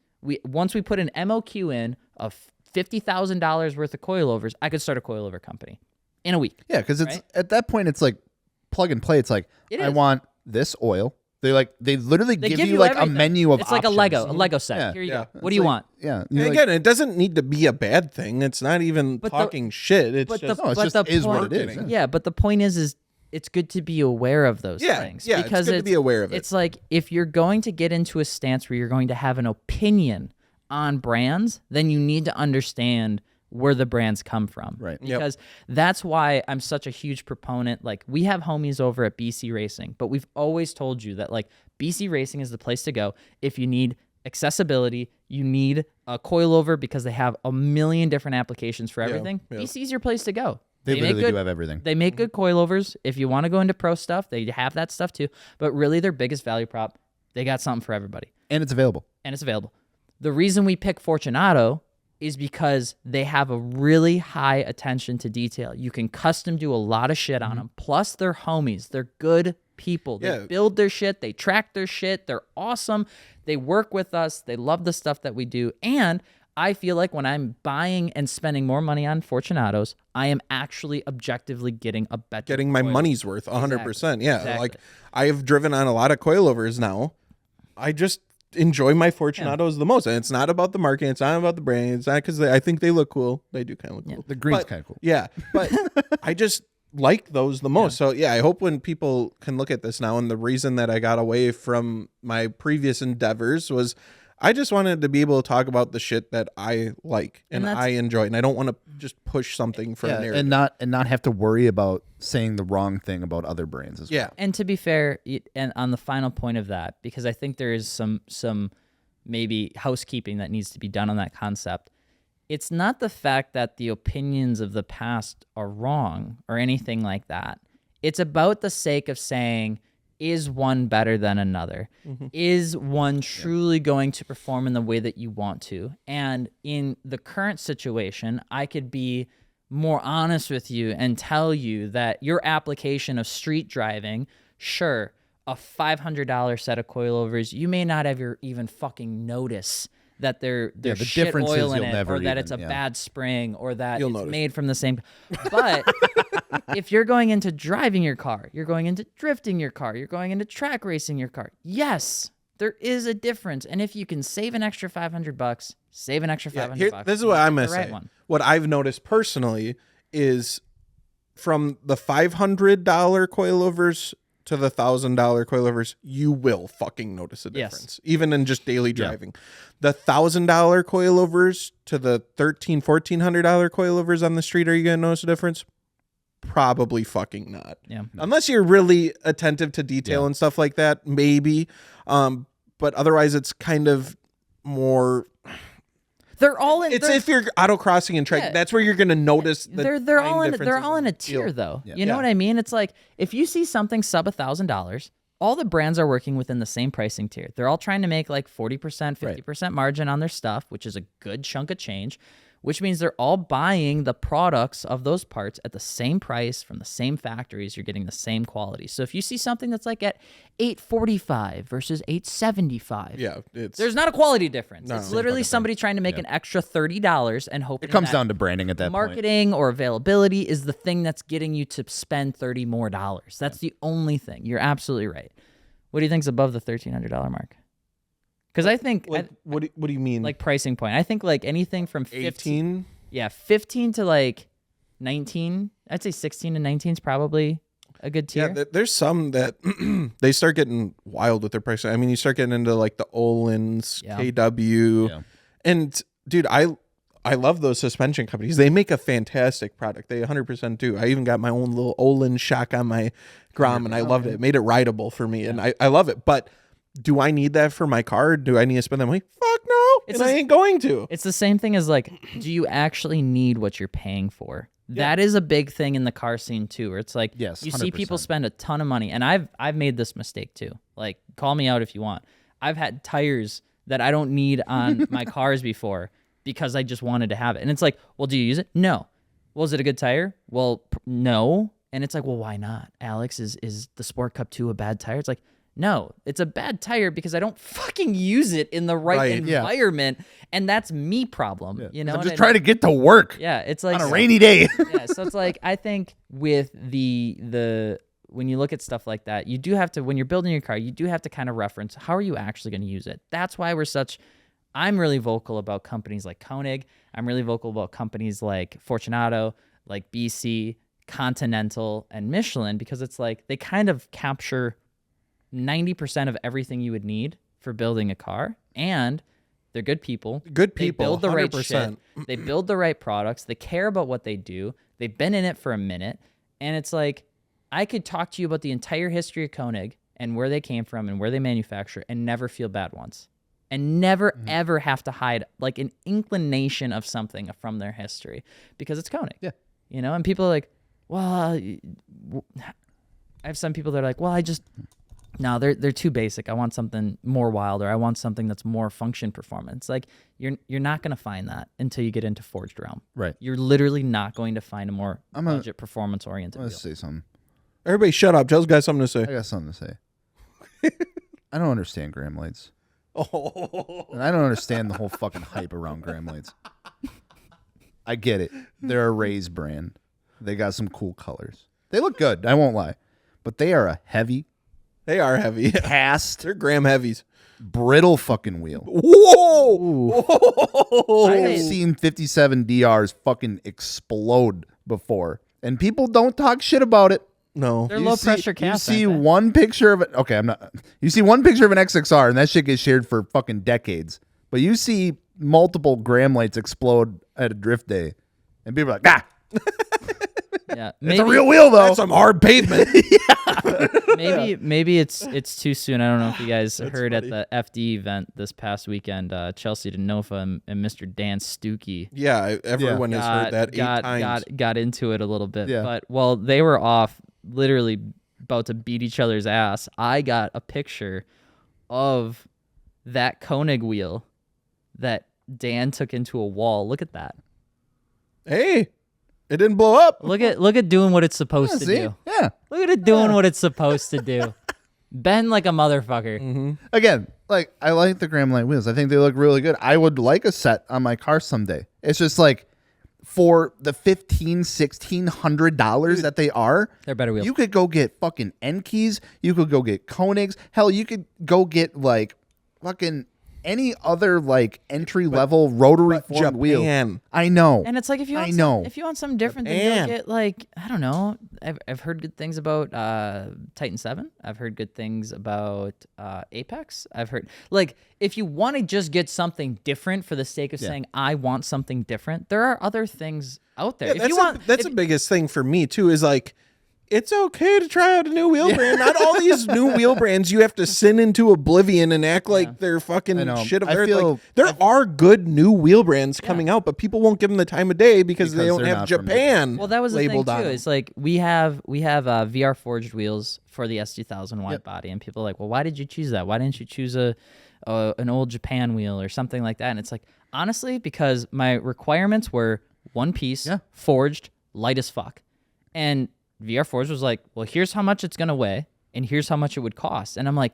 once we put an MOQ in of $50,000 worth of coilovers, I could start a coilover company in a week. Yeah, because it's at that point it's like plug and play. It's like I want this oil. They literally give you like everything. a menu of It's like options. a Lego set. Yeah. Here you Yeah. go. What do you want? Yeah. And You're like, again, it doesn't need to be a bad thing. It's not even talking shit. It's but just no, it's but just the is what it point- is. Yeah, but the point is it's good to be aware of those Yeah, things. yeah, it's because good to be aware of it. It's like, if you're going to get into a stance where you're going to have an opinion on brands, then you need to understand where the brands come from. Right. Yep. Because that's why I'm such a huge proponent. Like, we have homies over at BC Racing, but we've always told you that, like, BC Racing is the place to go if you need accessibility, you need a coilover, because they have a million different applications for everything. yeah. BC's your place to go. They make literally good- do have everything. They make good coilovers. If you want to go into pro stuff, they have that stuff too. But really, their biggest value prop, they got something for everybody, And it's available. and it's available. The reason we pick Fortunato is because they have a really high attention to detail. You can custom do a lot of shit on them. Plus, they're homies. They're good people. They Yeah. build their shit. They track their shit. They're awesome. They work with us. They love the stuff that we do. And I feel like when I'm buying and spending more money on Fortunatos, I am actually objectively getting a better getting my coilover. money's worth 100%. Yeah. Exactly. Like, I've driven on a lot of coilovers now. I just enjoy my Fortunatos the most. And it's not about the market. It's not about the brand. It's not because I think they look cool. They do kind of look cool. The green's But- kind of cool. Yeah. But I just like those the most. So yeah, I hope when people can look at this now, and the reason that I got away from my previous endeavors was I just wanted to be able to talk about the shit that I like and that's- I enjoy, and I don't want to just push something for a narrative. and not have to worry about saying the wrong thing about other brands as well. Yeah. And to be fair, and on the final point of that, because I think there is some maybe housekeeping that needs to be done on that concept. It's not the fact that the opinions of the past are wrong or anything like that. It's about the sake of saying, is one better than another? Is one truly going to perform in the way that you want to? And in the current situation, I could be more honest with you and tell you that your application of street driving, sure, a $500 set of coilovers, you may not ever even fucking notice that there's the shit difference oil is in you'll it, never or that even- it's a yeah. bad spring, or that You'll it's notice. made from the same. But if you're going into driving your car, you're going into drifting your car, you're going into track racing your car, yes, there is a difference. And if you can save an extra $500, save an extra $500. This is what I'm Pick gonna the right say. one. What I've noticed personally is from the $500 coilovers to the $1,000 coilovers, you will fucking notice a Yes. difference, even in just daily driving. The $1,000 coilovers to the $1,400 coilovers on the street, are you gonna notice a difference? Probably fucking not. Yeah. Unless you're really attentive to detail Yeah. and stuff like that, maybe. But otherwise, it's kind of more. They're all in. It's they're- if you're autocrossing and track, Yeah. that's where you're gonna notice. The they're tiny all in a differences tier feel. though. Yeah. You know Yeah. what I mean? It's like, if you see something sub $1,000, all the brands are working within the same pricing tier. They're all trying to make like 40%, 50% margin on their stuff, which is a good chunk of change, which means they're all buying the products of those parts at the same price from the same factories. You're getting the same quality. So if you see something that's like at $845 versus $875, Yeah, it's there's not a quality difference. No. It's literally somebody trying to make an extra $30 and hoping It comes that down to branding at that point. marketing or availability is the thing that's getting you to spend $30 more. That's the only thing. You're absolutely right. What do you think's above the $1,300 mark? Because I think like what do you mean? like pricing point. I think like anything from 18? 15 to like 19. I'd say 16 to 19 is probably a good tier? There's some that they start getting wild with their pricing. I mean, you start getting into like the Olin's, KW, and dude, I love those suspension companies. They make a fantastic product. They 100% do. I even got my own little Olin shock on my Grom, and I loved it. It made it rideable for me, and I love it. But do I need that for my car? Do I need to spend that money? Fuck no, I ain't going to. It's the same thing as like, do you actually need what you're paying for? That is a big thing in the car scene too, where it's like, yes, you 100%. see people spend a ton of money, and I've made this mistake too. Like, call me out if you want. I've had tires that I don't need on my cars before because I just wanted to have it. And it's like, well, do you use it? No. Well, is it a good tire? Well, no. And it's like, well, why not? Alex, is the Sport Cup 2 a bad tire? It's like, no, it's a bad tire because I don't fucking use it in the right environment. And that's me problem. You know, I'm just trying to get to work. Yeah. It's like on a rainy day. Yeah. So it's like, I think with the when you look at stuff like that, you do have to, when you're building your car, you do have to kind of reference, how are you actually going to use it? That's why I'm really vocal about companies like Koenig. I'm really vocal about companies like Fortunato, like BC, Continental, and Michelin, because it's like they kind of capture 90% of everything you would need for building a car, and they're good people. Good people. They build the 100%. right shit. They build the right products. They care about what they do. They've been in it for a minute, and it's like I could talk to you about the entire history of Koenig and where they came from and where they manufacture and never feel bad once. And never, ever have to hide like an inclination of something from their history because it's Koenig. Yeah. You know, and people are like, well, I have some people that are like, well, no, they're too basic. I want something more wild, or I want something that's more function performance. Like you're not going to find that until you get into Forged Realm. Right. You're literally not going to find a more budget performance oriented. Let's say something. Everybody shut up. Joe's got something to say. I got something to say. I don't understand gram lights. And I don't understand the whole fucking hype around gram lights. I get it. They're a Rays brand. They got some cool colors. They look good. I won't lie. But they are a heavy. They are heavy. Cast. They're gram heavies. Brittle fucking wheel. Whoa! I have seen 57 DRs fucking explode before. And people don't talk shit about it. No. They're low pressure casts. You see one picture of it. Okay, I'm not. You see one picture of an XXR, and that shit gets shared for fucking decades. But you see multiple gram lights explode at a drift day, and people are like, ah. Yeah, It's a real wheel though. That's some hard pavement. Maybe it's too soon. I don't know if you guys heard at the FD event this past weekend, Chelsea DeNova and Mr. Dan Stuckey. Yeah, everyone has heard that 8 times. Got into it a little bit. Yeah. But while they were off, literally about to beat each other's ass, I got a picture of that Koenig wheel that Dan took into a wall. Look at that. Hey, it didn't blow up. Look at doing what it's supposed to do. Yeah. Look at it doing what it's supposed to do. Bend like a motherfucker. Mm-hmm. Again, like I like the gram light wheels. I think they look really good. I would like a set on my car someday. It's just like for the $1,600 that they are, They're better wheels. you could go get fucking Enkis. You could go get Koenigs. Hell, you could go get like fucking any other like entry level rotary formed wheel. Japan. I know. And it's like if you want something different, then go get like, I don't know. I've heard good things about Titan 7. I've heard good things about Apex. I've heard like if you want to just get something different for the sake of saying I want something different, there are other things out there. Yeah, that's the biggest thing for me too, is like it's okay to try out a new wheel brand. Not all these new wheel brands you have to sin into oblivion and act like they're fucking shit of earth. Like, there are good new wheel brands coming out, but people won't give them the time of day because they don't have Japan. Well, that was the thing labeled too. on them. It's like we have VR forged wheels for the S2000 wide body, and people are like, well, why did you choose that? Why didn't you choose an old Japan wheel or something like that? And it's like, honestly, because my requirements were one piece, forged, light as fuck, and VR Forge was like, well, here's how much it's going to weigh, and here's how much it would cost. And I'm like,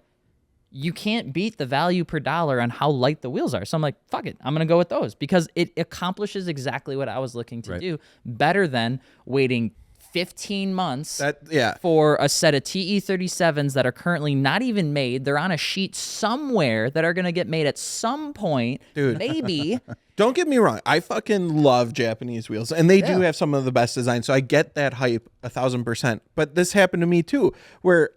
you can't beat the value per dollar on how light the wheels are. So I'm like, fuck it. I'm going to go with those because it accomplishes exactly what I was looking to do better than waiting 15 months Yeah. for a set of TE37s that are currently not even made. They're on a sheet somewhere that are going to get made at some point. Dude. Maybe. Don't get me wrong. I fucking love Japanese wheels, and they do have some of the best designs. So I get that hype 1,000%. But this happened to me too, where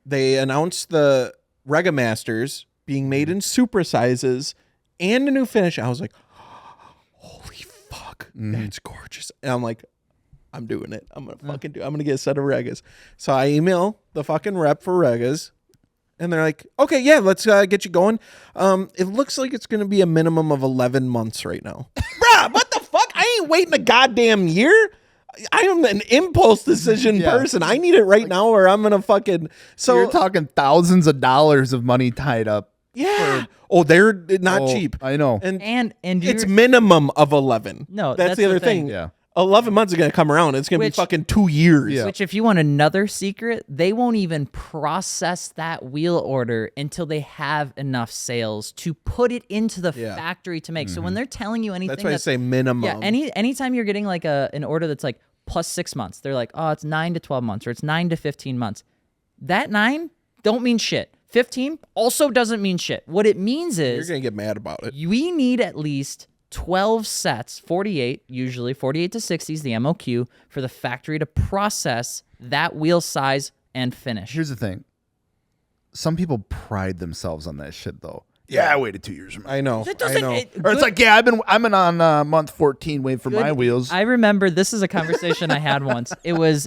they announced the Rega Masters being made in Supra sizes and a new finish. I was like, holy fuck, that's gorgeous. And I'm like, I'm doing it. I'm gonna fucking do it. I'm gonna get a set of Regas. So I email the fucking rep for Regas. And they're like, okay, yeah, let's get you going. It looks like it's going to be a minimum of 11 months right now. Bruh, what the fuck? I ain't waiting a goddamn year. I am an impulse decision person. I need it right now or I'm going to fucking... So you're talking thousands of dollars of money tied up. Yeah. They're not cheap. I know. And it's minimum of 11. No, that's the other thing. Yeah. 11 months are going to come around. It's going to be fucking 2 years. Yeah. Which, if you want another secret, they won't even process that wheel order until they have enough sales to put it into the factory to make. So when they're telling you anything, That's why I say minimum. Yeah, anytime you're getting like an order that's like plus 6 months, they're like, oh, it's 9 to 12 months or it's 9 to 15 months. That 9 don't mean shit. 15 also doesn't mean shit. What it means is you're going to get mad about it. We need at least 12 sets, 48 usually, 48 to 60 is the MOQ, for the factory to process that wheel size and finish. Here's the thing. Some people pride themselves on that shit, though. Yeah, I waited 2 years. I know. Doesn't I know. Or it's like, yeah, I'm on month 14 waiting for my wheels. I remember this is a conversation I had once. It was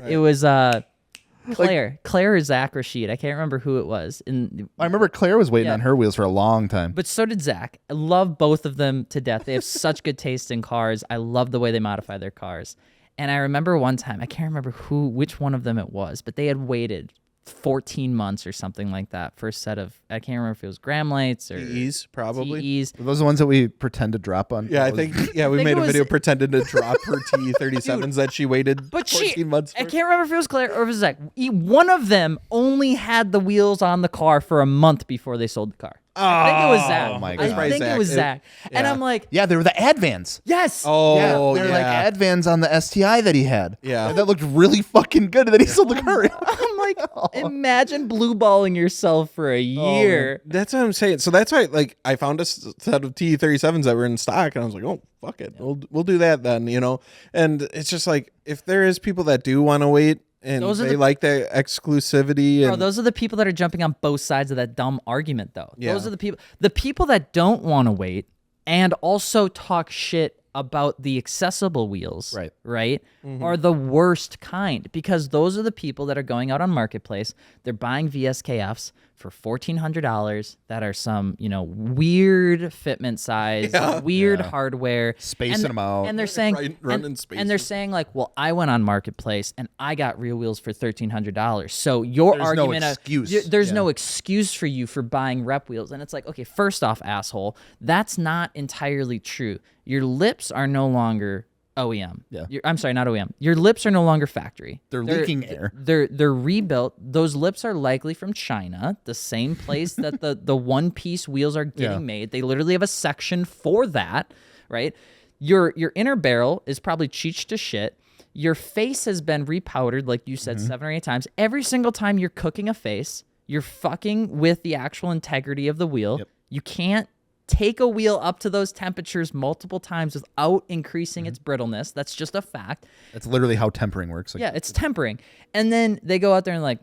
Claire or Zach Rashid. I can't remember who it was. I remember Claire was waiting on her wheels for a long time. But so did Zach. I love both of them to death. They have such good taste in cars. I love the way they modify their cars. And I remember one time, I can't remember which one of them it was, but they had waited 14 months or something like that for a set of, I can't remember if it was Gram lights or TEs, probably. TEs. Were those the ones that we pretend to drop on? Yeah, I think we made a video pretending to drop her TE37s that she waited But 14 months for. I can't remember if it was Claire or if it was Zach. One of them only had the wheels on the car for a month before they sold the car. I think it was Zach. Oh my God. I think it was Zach. And I'm like, Yeah, they were the Advans. yes. Oh, They're yeah. like Advans on the STI that he had. Yeah. And that looked really fucking good. And then he sold the car. I'm like, imagine blue balling yourself for a year. That's what I'm saying. So that's why, like, I found a set of TE37s that were in stock, and I was like, oh, fuck it. We'll do that then, you know? And it's just like, if there is people that do want to wait, and they like that exclusivity. Bro, those are the people that are jumping on both sides of that dumb argument, though. Yeah. Those are the people that don't want to wait and also talk shit about the accessible wheels, right? Are the worst kind, because those are the people that are going out on Marketplace. They're buying VSKFs for $1,400 that are some, weird fitment size, weird hardware, Spacing them out. and they're saying, running and they're saying like, well, I went on Marketplace and I got real wheels for $1,300. So your There's argument, no excuse. there's no excuse for you for buying rep wheels. And it's like, okay, first off, asshole, that's not entirely true. Your lips are no longer OEM. Yeah. I'm sorry, not OEM. Your lips are no longer factory. They're leaking air. They're rebuilt. Those lips are likely from China, the same place that the one-piece wheels are getting made. They literally have a section for that, right? Your inner barrel is probably cheeched to shit. Your face has been repowdered, like you said, 7 or 8 times. Every single time you're cooking a face, you're fucking with the actual integrity of the wheel. Yep. You can't take a wheel up to those temperatures multiple times without increasing its brittleness. That's just a fact. That's literally how tempering works. Yeah, it's tempering. And then they go out there and like,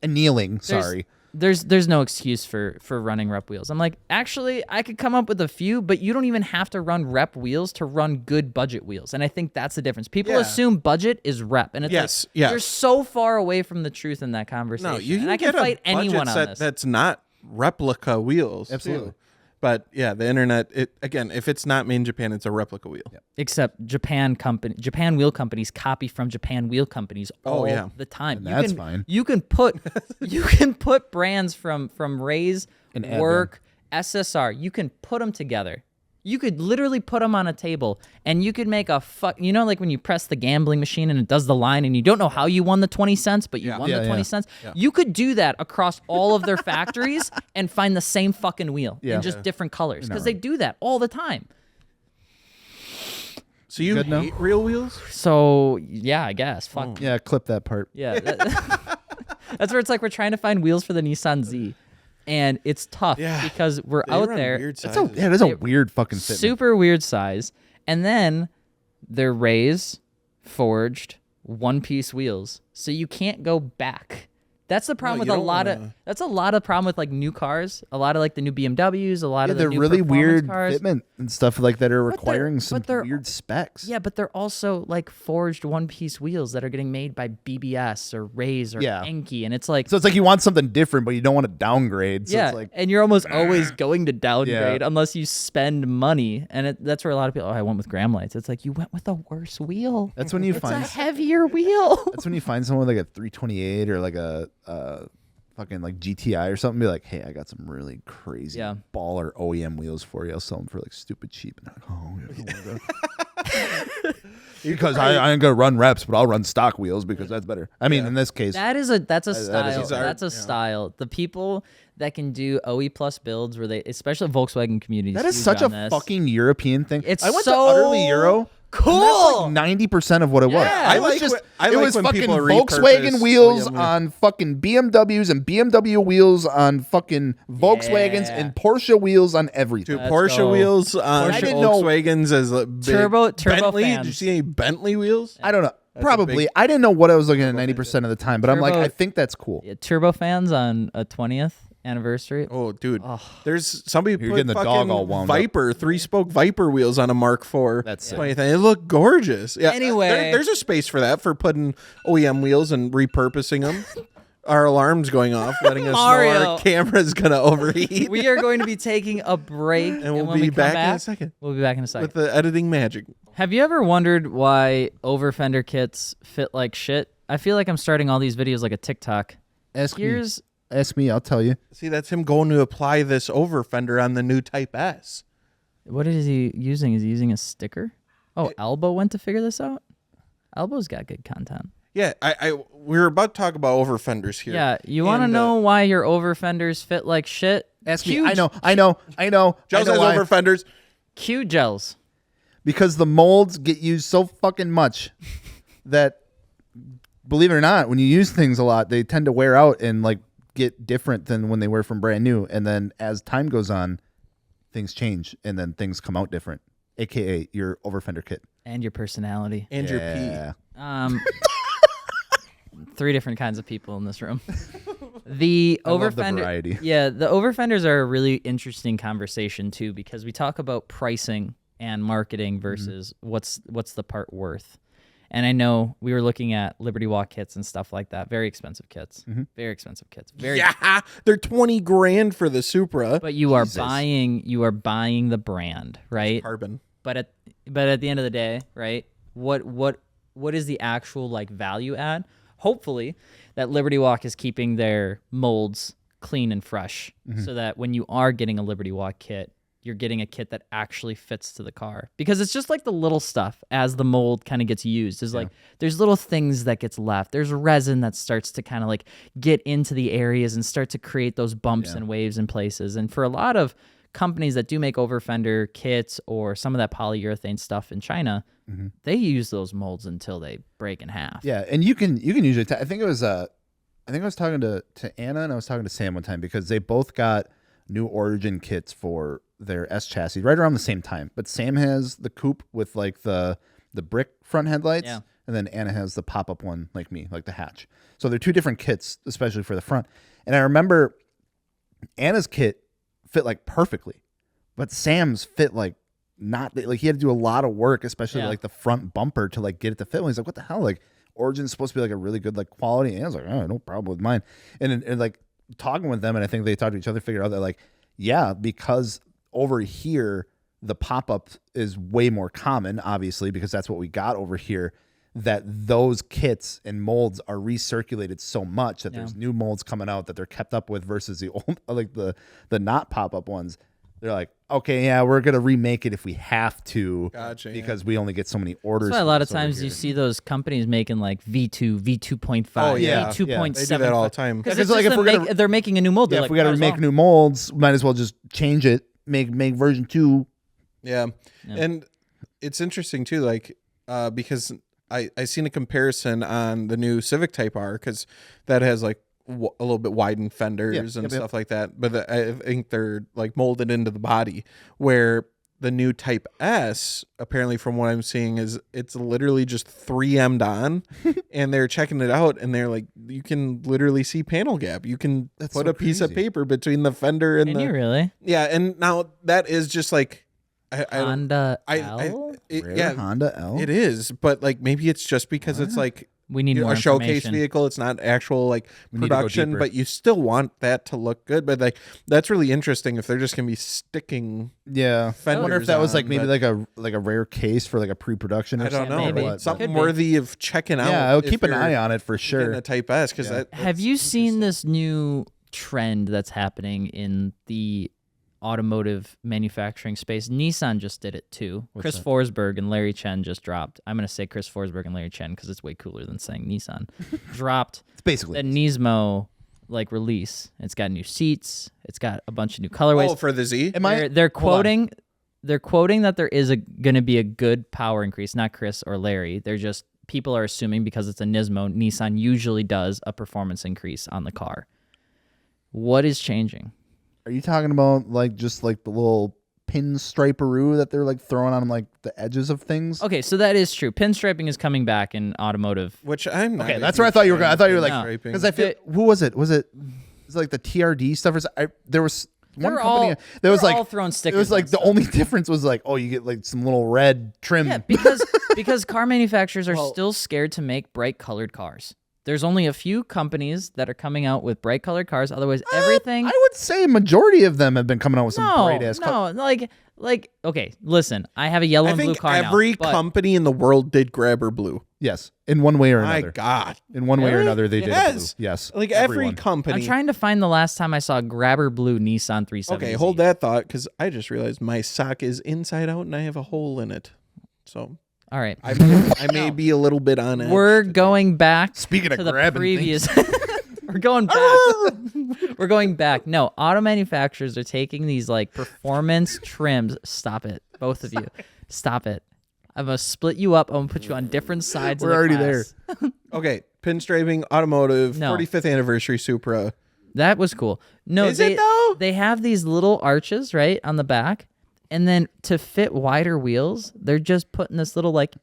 annealing. Sorry. There's no excuse for running rep wheels. I'm like, actually, I could come up with a few, but you don't even have to run rep wheels to run good budget wheels. And I think that's the difference. People assume budget is rep, and it's you're so far away from the truth in that conversation. No, you can and I can get fight a anyone budget on set this. that's not replica wheels. Absolutely. Too. But yeah, the internet, if it's not made in Japan, it's a replica wheel. Yep. Except Japan wheel companies copy from Japan wheel companies all the time. And that's fine. You can put brands from Ray's, Work, SSR. You can put them together. You could literally put them on a table, and you could make like when you press the gambling machine and it does the line, and you don't know how you won the 20 cents, but you won the 20 cents. Yeah. You could do that across all of their factories and find the same fucking wheel in just different colors, because they do that all the time. So you Good now? hate real wheels? So yeah, I guess. Fuck. Yeah, clip that part. Yeah. That's where it's like we're trying to find wheels for the Nissan Z. And it's tough because we're They out run there. weird It's sizes. Yeah, it is a weird fucking fitment. super weird size. And then they're forged, one-piece wheels. So you can't go back. That's the problem with you a don't lot wanna- of that's a lot of problem with like new cars. A lot of like the new BMWs, a lot Yeah, of the they're new really performance weird cars. fitment and stuff like that are But requiring some they're- weird specs. Yeah, but they're also like forged one-piece wheels that are getting made by BBS or Rays or Yeah. Enki, and it's like So it's like you want something different, but you don't want to downgrade. So yeah, it's like and you're almost always going to downgrade Yeah. unless you spend money, and that's where a lot of people. Oh, I went with Graham lights. It's like you went with a worse wheel. that's when you It's a find heavier wheel. that's when you find someone with like a 328 or like a fucking like GTI or something. Be like, hey, I got some really crazy Yeah. baller OEM wheels for you. I'll sell them for like stupid cheap. And they're like, oh, yeah. Because I ain't gonna run reps, but I'll run stock wheels because that's better. I mean, in this case, That's a that is style. a- That's a style. The people that can do OE plus builds, where they, especially Volkswagen communities, that is huge such a on this. fucking European thing. It's I went so to Utterly Euro. cool. 90% of what it was. Yeah. It was like just when- I it like was when fucking people Volkswagen repurpose wheels OEM on fucking BMWs and BMW wheels on fucking Volkswagens Yeah. and Porsche wheels on everything. Dude, Let's Porsche go. wheels on I didn't know- Volkswagens as a big Turbo Bentley. Did fans. you see any Bentley wheels? I don't know. a Probably. big- I didn't know what I was looking at 90% of the time, but I'm like, Turbo- I think that's cool. Yeah, turbo fans on a 20th anniversary. Oh, dude, there's somebody You're put getting the dog fucking all wound up. Viper 3-spoke Viper wheels on a Mark IV. That's sick. 20th, and they look gorgeous. Yeah. Anyway. there's a space for that for putting OEM wheels and repurposing them. Our alarm's going off, letting us know Mario. our camera's gonna overheat. We are going to be taking a break, and we'll when be we come back in a back, second We'll be back in a second. with the editing magic. Have you ever wondered why over fender kits fit like shit? I feel like I'm starting all these videos like a TikTok. Ask Here's me, I'll tell you. See, that's him going to apply this over fender on the new Type S. what is he using? Is he using a sticker? Oh, Elbow went to figure this out. Elbow's got good content. Yeah, we were about to talk about over fenders here. Yeah, you want to And, know why your over fenders fit like shit? Ask Q- me. I know. Joe says over fenders. Q gels. Because the molds get used so fucking much that, believe it or not, when you use things a lot, they tend to wear out and like get different than when they were from brand new. And then as time goes on, things change and then things come out different. AKA your over fender kit. And your personality. And your pee. Yeah. 3 different kinds of people in this room. The I love over the fender, variety. yeah, the over fenders are a really interesting conversation too, because we talk about pricing and marketing versus what's the part worth. And I know we were looking at Liberty Walk kits and stuff like that. Very expensive kits. Very expensive kits. Very Yeah, they're 20 grand for the Supra. But you are Jesus. buying the brand, right? Carbon. But at the end of the day, right? What is the actual like value add? Hopefully, that Liberty Walk is keeping their molds clean and fresh, so that when you are getting a Liberty Walk kit, you're getting a kit that actually fits to the car. Because it's just like the little stuff as the mold kind of gets used. Is like there's little things that gets left. There's resin that starts to kind of like get into the areas and start to create those bumps and waves in places. And for a lot of companies that do make over fender kits or some of that polyurethane stuff in China, they use those molds until they break in half. Yeah, and you can usually. I think it was I was talking to Anna and I was talking to Sam one time because they both got new origin kits for their S chassis right around the same time. But Sam has the coupe with like the brick front headlights, and then Anna has the pop up one like me, like the hatch. So they're 2 different kits, especially for the front. And I remember Anna's kit fit like perfectly, but Sam's fit like not like he had to do a lot of work, especially like the front bumper to like get it to fit. And he's like, what the hell? Like Origin's supposed to be like a really good like quality. And I was like, oh, no problem with mine. And like talking with them, and I think they talked to each other, figured out that like, yeah, because over here the pop-up is way more common, obviously, because that's what we got over here, that those kits and molds are recirculated so much that there's new molds coming out that they're kept up with versus the old, like the not pop-up ones. They're like, okay, yeah, we're going to remake it if we have to, because we only get so many orders. That's why a lot of times you see those companies making like V2, V2.5, Oh, yeah. V2.7. They do that all the time. Because Because it's like like they're making a new mold. yeah, They're if like, we got to might as remake well. new molds, might as well just change it, make version 2. Yeah. And it's interesting too, like because I seen a comparison on the new Civic Type R, because that has like a little bit widened fenders and stuff like that, but I think they're like molded into the body, where the new Type S, apparently from what I'm seeing, is it's literally just 3M'd on, and they're checking it out, and they're like, you can literally see panel gap. You can put a piece of paper between the fender and Can you really? Yeah, and now that is just like Honda L? Honda L? it is, but like maybe it's just because it's like We need more a showcase information. vehicle. It's not actual like need to go production, deeper. but you still want that to look good. But like that's really interesting if they're just gonna be sticking. Yeah, I wonder if fenders that was like on, maybe but- like a rare case for like a pre-production. Or I don't know, maybe. What, something Could be. worthy of checking out. yeah, I'll if keep an you're eye on it for getting sure. a Type S, because Have you seen this new trend that's happening in the automotive manufacturing space? Nissan just did it too. Chris Forsberg and Larry Chen just dropped. I'm going to say Chris Forsberg and Larry Chen because it's way cooler than saying Nissan. Dropped It's basically the Nismo like release. It's got new seats. It's got a bunch of new colorways. Oh, for the Z? They're quoting that there is going to be a good power increase. Not Chris or Larry. They're just people are assuming because it's a Nismo, Nissan usually does a performance increase on the car. What is changing? Are you talking about like just like the little pinstriperoo that they're like throwing on like the edges of things? Okay, so that is true. Pinstriping is coming back in automotive. Which I'm not. Okay, a that's where I huge thought you were fan going. I thought you were of like pinstriping. because I feel who was it? Was it like the TRD stuff? There was one They're company all- that was they're like all throwing It stickers was like on the stuff. only difference was like, oh, you get like some little red trim. Yeah, because car manufacturers are still scared to make bright colored cars. There's only a few companies that are coming out with bright colored cars. Otherwise, everything. I would say majority of them have been coming out with some bright ass. Like okay, listen, I have a yellow I and blue think car every now, but company in the world did grabber blue. Yes, in one way or My another. God. In one way or Really? another, they did. Yes. Blue. Yes, Like everyone. every company. I'm trying to find the last time I saw a grabber blue Nissan 370Z. Okay, hold that thought, because I just realized my sock is inside out and I have a hole in it. So All right, I may be a little bit on edge. we're going back. Speaking of to the grabbing previous. We're going back. We're going back. No, auto manufacturers are taking these like performance trims. Stop it, both of you. Stop it. I'm gonna split you up. I'm gonna put you on different sides. We're of the already class. Okay, pinstriping, automotive, No. 45th anniversary Supra. That was cool. No, Is it though? They have these little arches right on the back, and then to fit wider wheels, they're just putting this little like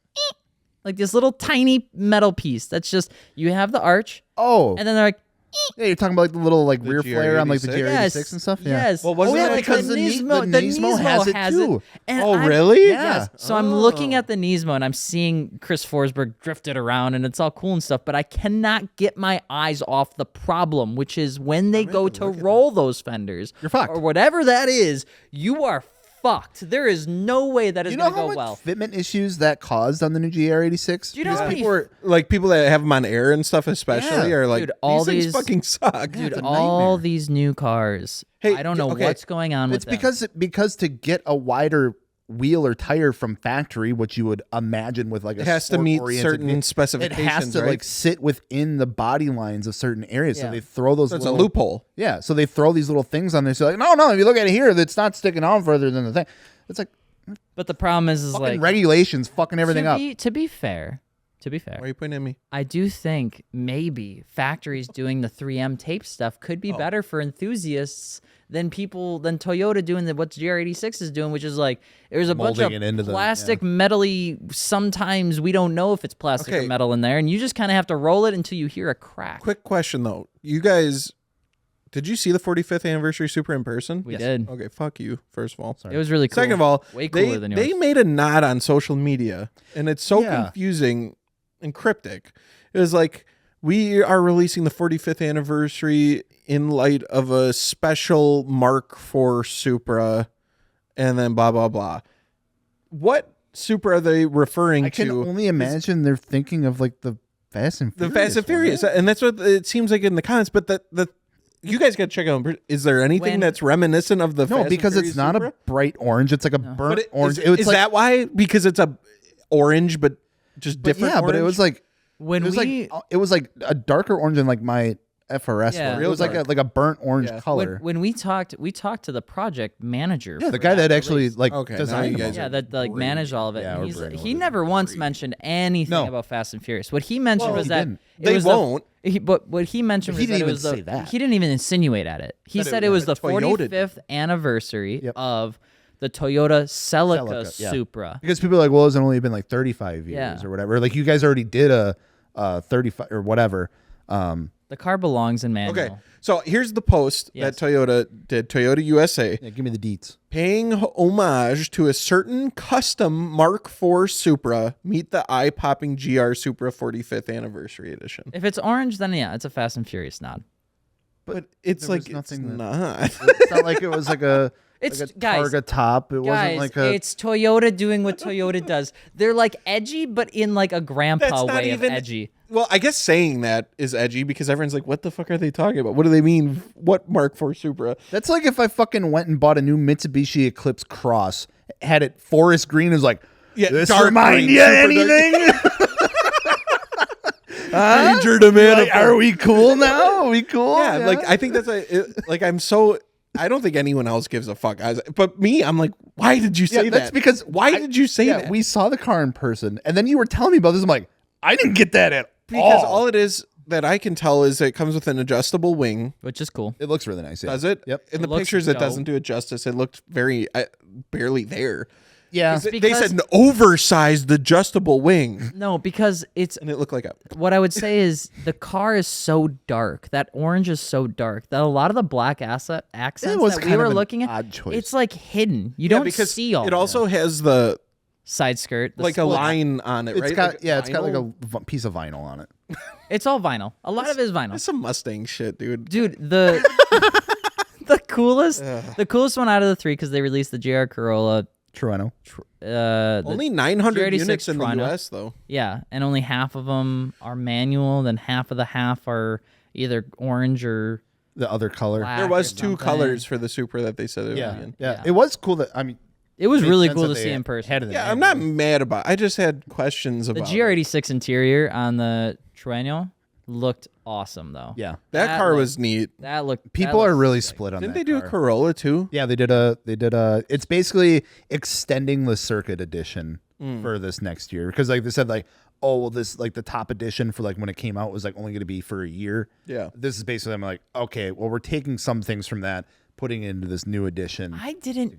this little tiny metal piece. That's just you have the arch, Oh, and then they're like. yeah, you're talking about like the little like The rear flare on like the GR86? GR86 Yes, and stuff. Yeah. Yes. Well, wasn't yeah, that because the Nismo has it too. And Oh, I'm- really? Yes. So I'm looking at the Nismo and I'm seeing Chris Forsberg drifted around and it's all cool and stuff, but I cannot get my eyes off the problem, which is when they go to roll those fenders, You're fucked. or whatever that is, you are fucked. There is no way that is You know going to how go much well. fitment issues that caused on the new GR86? Do you know Because how many people were Like people that have them on air and stuff, especially, Yeah. are like, Dude, all these things these- fucking suck. Dude, it's a all nightmare. these new cars, Hey, I don't know okay. what's going on It's with them. because to get a wider wheel or tire from factory, which you would imagine with like a It has to meet sport-oriented certain vehicle, specifications, It has to right? like sit within the body lines of certain areas. Yeah. So they throw those. So it's a little, loophole. Yeah. So they throw these little things on there. So like, no. If you look at it here, it's not sticking on further than the thing. It's like But the problem is fucking like regulations fucking everything up. To be fair, Why are you pointing at me? I do think maybe factories doing the 3M tape stuff could be better for enthusiasts than Toyota doing what GR86 is doing, which is like there's a bunch Molding of it into the- plastic, metally. Sometimes we don't know if it's plastic or Okay. metal in there, and you just kind of have to roll it until you hear a crack. Quick question though. You guys, did you see the 45th anniversary Supra in person? We did. Okay, fuck you, first of all. It was really cool. Second of all, way cooler than yours. they made a nod on social media, and it's so Yeah. confusing and cryptic. It was like, we are releasing the 45th anniversary in light of a special Mark IV Supra, and then blah, blah, blah. What Supra are they referring I can to? only imagine they're thinking of like the Fast and The Furious. Fast and one, Furious. right? And that's what it seems like in the comments, but the you guys got to check out. Is there anything When- that's reminiscent of the No, Fast and because Furious it's not Supra? a bright orange. It's like a burnt But orange. Is, It's is like, that why? Because it's a orange, but just but different. yeah, but it orange? was like when it was we like it was like a darker orange than like my FRS Yeah. was. It was Real like a burnt orange Yeah. color. When we talked to the project manager. Yeah, the for guy that actually release. like Okay, now designed you them. guys all. Yeah, that like brainy. managed all of it. Yeah, and we're he's, brainy. he never once mentioned anything No. about Fast and Furious. What he mentioned Well, was he that didn't. it They was won't. But what he mentioned But he was that didn't it was even the, say that. he didn't even insinuate at it. He said it was the Toyota did. 45th anniversary Yep. of the Toyota Celica Celica, yeah. Supra. Because people are like, well, it's only been like 35 years Yeah. or whatever. Like you guys already did a 35 or whatever. The car belongs in manual. Okay, so here's the post Yes. that Toyota did. Toyota USA Yeah, give me the deets. paying homage to a certain custom Mark IV Supra. Meet the eye-popping GR Supra 45th anniversary edition. If it's orange, then yeah, it's a Fast and Furious nod. But it's there was like it's nothing that- not. It's not like it was like a It's like a guys, Targa top. It wasn't guys, like a. it's Toyota doing what Toyota does. They're like edgy, but in like a grandpa That's not way even of edgy. Well, I guess saying that is edgy because everyone's like, "What the fuck are they talking about? What do they mean? What Mark IV Supra?" That's like if I fucking went and bought a new Mitsubishi Eclipse Cross, had it forest green, is like, Yeah, this dark remind green, you super dark- anything? Danger to man. Like, are we cool now? Are we cool? Yeah, like I think that's like I'm so. I don't think anyone else gives a fuck. But me, I'm like, why did you say that? That's because why did you say that? We saw the car in person, and then you were telling me about this. I'm like, I didn't get that at because all. all it is that I can tell is it comes with an adjustable wing. Which is cool. It looks really nice. Yeah. Does it? Yep. In It the looks pictures, it dope. doesn't do it justice. It looked very barely there. Yeah. They because- said an oversized adjustable wing, No, because it's and it looked like a. what I would say is the car is so dark. That orange is so dark that a lot of the black accents was that we kind were of an looking at, odd choice. it's like hidden. You Yeah, don't because see all it of also has the side skirt, the like a split. line on it, It's right? got Like it's got like vinyl? a piece of vinyl on it. It's all vinyl. A lot of it is vinyl. That's some Mustang shit, dude. Dude, the the coolest one out of the three because they released the GR Corolla. Toronto. Only 900 GR86 units in the Toronto. U.S. though. Yeah, and only half of them are manual. Then half are either orange or The other color. black. There was or two something. colors for the Supra that they said it Yeah. would be in. yeah. Yeah. It was cool that It was made really sense cool that to they see in person. had it in Yeah, the I'm not manual. mad about. I just had questions The about it. GR86 interior on the Trueno looked awesome though. Yeah. That car looked- was neat. That looked. People that are looked really sick. split on Didn't that they do a car. Corolla too? Yeah, they did a it's basically extending the circuit edition for this next year because like they said like oh well this like the top edition for like when it came out was like only going to be for a year. Yeah. This is basically I'm like okay, well we're taking some things from that putting it into this new edition. I didn't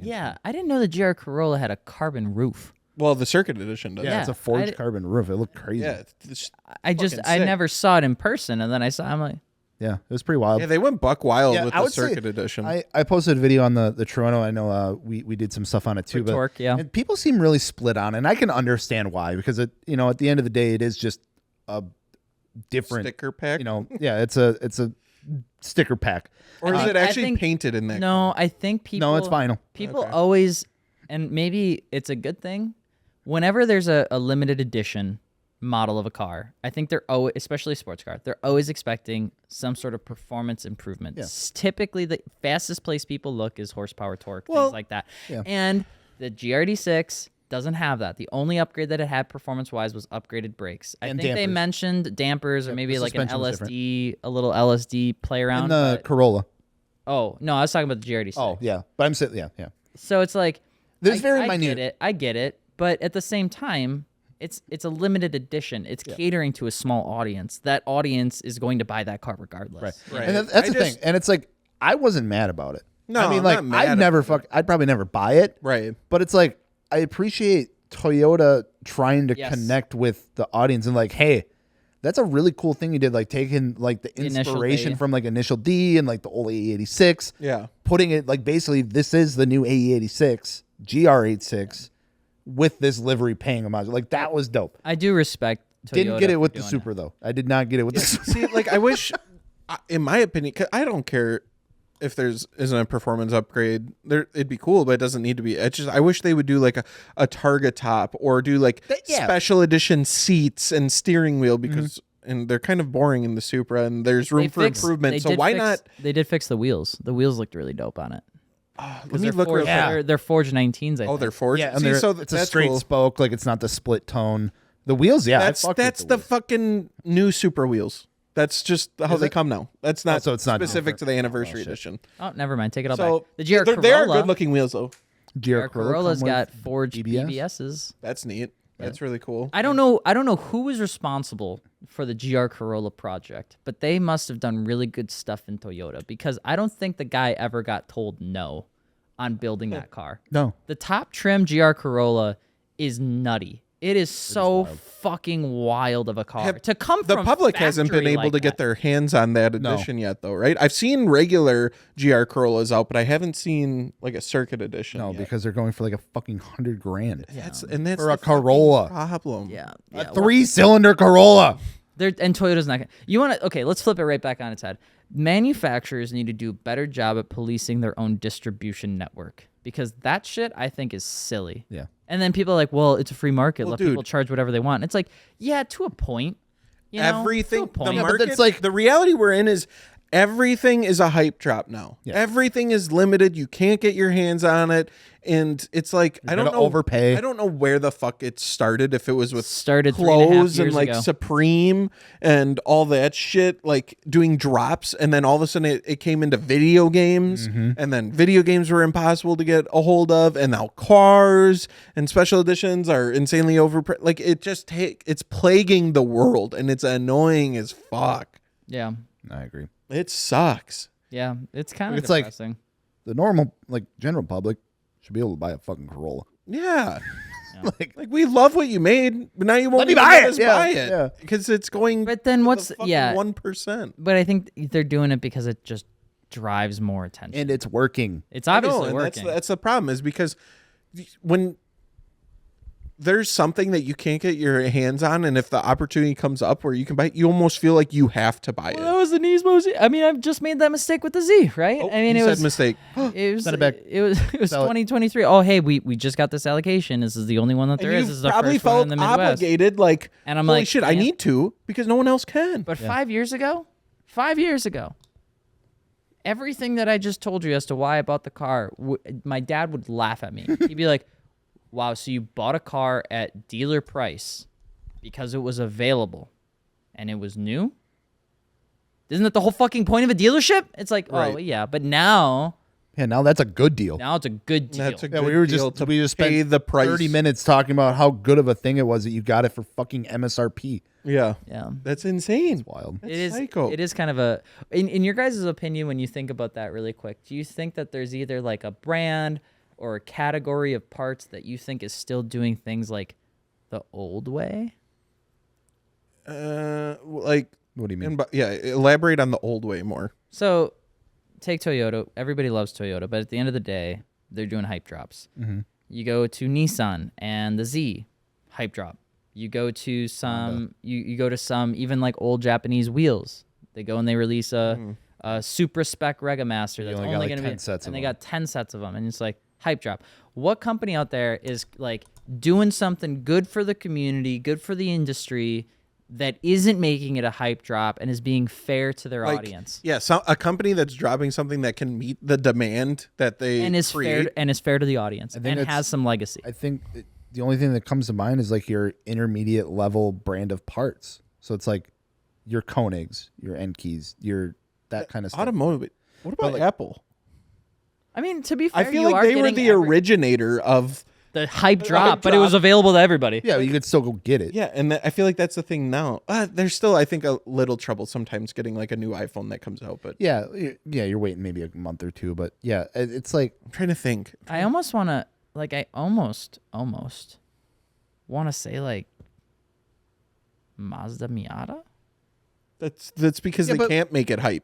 know the GR Corolla had a carbon roof. Well, the Circuit Edition does. yeah, yeah, it's a forged I- carbon roof. It looked crazy. Yeah. it's- I Fucking I sick. never saw it in person, and then I'm like, Yeah, it was pretty wild. Yeah, they went buck wild Yeah, with I the would say Circuit Edition. I posted a video on the Toronto. I know we did some stuff on it too, For but torque, yeah. and people seem really split on it, and I can understand why because it at the end of the day it is just a different Sticker pack. yeah it's a sticker pack. or is think- it I actually think- painted in that? no, I think people. No, it's vinyl. People Okay. always, and maybe it's a good thing. Whenever there's a limited edition model of a car, I think they're always, especially a sports car, they're always expecting some sort of performance improvement. Yeah. Typically, the fastest place people look is horsepower, torque, Well, things like that. yeah. And the GRD6 doesn't have that. The only upgrade that it had performance-wise was upgraded brakes. I And think they dampers. mentioned dampers or Yep, maybe the like an suspension was LSD, a little LSD play around. And the but- Corolla. oh no, I was talking about the GRD6. Oh yeah, but I'm saying yeah. So it's like There's I- very I minute. I get it, but at the same time, it's a limited edition. It's catering to a small audience. That audience is going to buy that car regardless. Right. And that's I the thing. just- And it's like I wasn't mad about it. No, I mean I'm like not mad I'd never about I'd probably never buy it. Right. But it's like I appreciate Toyota trying to Yes. connect with the audience and like, hey, that's a really cool thing you did, like taking like the Initial inspiration D. from like Initial D and like the old AE86, Yeah. putting it like basically this is the new AE86 GR86 with this livery paying homage. Like that was dope. I do respect. Toyota Didn't get it for with the doing Supra though. I did not get it with the Supra. See, like I wish, in my opinion, 'cause I don't care if there's isn't a performance upgrade. There, it'd be cool, but it doesn't need to be. It's just I wish they would do like a Targa top or do like yeah. special edition seats and steering wheel because. And they're kind of boring in the Supra, and there's room for improvement. They So did why fix- not? They did fix the wheels. The wheels looked really dope on it. Let me look. forged, real quick. they're forged 19s. I Oh, think. they're forged. Yeah, and See, so it's a that's straight cool. spoke, like it's not the split tone. The wheels, yeah, I That's fucked with the wheels. fucking new Supra wheels. That's just how they come now. That's not, so it's not specific to the anniversary shit. edition. Oh, never mind. Take it all So back. The GR Corolla. they are good looking wheels though. GR Corolla's come with got forged BBS? BBSs. That's neat. That's really cool. I don't know who was responsible for the GR Corolla project, but they must have done really good stuff in Toyota because I don't think the guy ever got told no on building that car. No. The top trim GR Corolla is nutty. It is so fucking wild of a car to come The from. public hasn't been factory able like to get that. their hands on that edition yet, though, right? I've seen regular GR Corollas out, but I haven't seen like a circuit edition. No, yet. because they're going for like a fucking $100,000 that's for the a fucking Corolla. problem. Yeah, A 3-cylinder Corolla. And Toyota's not. You want to? Okay, let's flip it right back on its head. Manufacturers need to do a better job at policing their own distribution network because that shit I think is silly. Yeah. And then people are like, well, it's a free market. Well, Let dude. people charge whatever they want. And it's like, yeah, to a point. You know, Everything, to a the point. market, it's like- the reality we're in is everything is a hype drop now. Yeah. Everything is limited. You can't get your hands on it. And it's like, I don't gonna know. overpay. I don't know where the fuck it started. If it was with Started 3.5 clothes and years like ago. Supreme and all that shit, like doing drops. And then all of a sudden it came into video games. And then video games were impossible to get a hold of. And now cars and special editions are insanely overpriced. Like it just it's plaguing the world and it's annoying as fuck. Yeah, I agree. It sucks. yeah, it's kind of It's like- depressing. The normal, like, general public should be able to buy a fucking Corolla. Yeah. Like, Like we love what you made, but now you won't me even buy let it. us Yeah, buy it yeah. because it's going. But then what's 1%? But I think they're doing it because it just drives more attention. and it's working. It's I know, obviously and working. that's the problem is because when there's something that you can't get your hands on, and if the opportunity comes up where you can buy it, you almost feel like you have to buy it. Well, that was the Nismo Z. I mean, I've just made that mistake with the Z, right? I mean, you it said was mistake. It was Send it back. It was Sell it. 2023. Oh, hey, we just got this allocation. This is the only one that there And is. you This is the probably first one felt in the Midwest. obligated, like, And I'm holy like, shit, I man. need to because no one else can. But 5 years ago, everything that I just told you as to why I bought the car, my dad would laugh at me. He'd be like, "Wow, so you bought a car at dealer price because it was available and it was new? Isn't that the whole fucking point of a dealership?" It's like, Right. oh yeah, but now Yeah, now that's a good deal. it's a good deal. That's a Yeah, good we were deal just to we just pay spent the price. 30 minutes talking about how good of a thing it was that you got it for fucking MSRP. Yeah, yeah. that's insane. Wild. That's It is. psycho. It is kind of a. In your guys' opinion, when you think about that really quick, do you think that there's either like a brand or a category of parts that you think is still doing things like the old way? Like, What do you mean? yeah, elaborate on the old way more. So, take Toyota. Everybody loves Toyota, but at the end of the day, they're doing hype drops. Mm-hmm. You go to Nissan and the Z, hype drop. You go to some. You go to some even like old Japanese wheels. They go and they release a Supra Spec Regamaster that's only only, got, like, going to 10 be, sets and of they them. got 10 sets of them, and it's like hype drop. What company out there is like doing something good for the community, good for the industry, that isn't making it a hype drop and is being fair to their audience Yeah, a company that's dropping something that can meet the demand that they and is create. fair to the audience think and that's- has some legacy? I think the only thing that comes to mind is like your intermediate level brand of parts. So it's like your Koenigs, your Enkis, your that kind of stuff. Automotive. What about like- Apple? I mean, to be fair, I feel you like are they were getting the originator of the hype drop, hype but it was drop. available to everybody. Yeah, you could still go get it. yeah, and I feel like that's the thing now. There's still, I think, a little trouble sometimes getting like a new iPhone that comes out, but Yeah, you're waiting maybe a month or two, but yeah, it's like I'm trying to think. I almost want to, like, I almost want to say, like, Mazda Miata? That's because Yeah, they but- can't make it hype.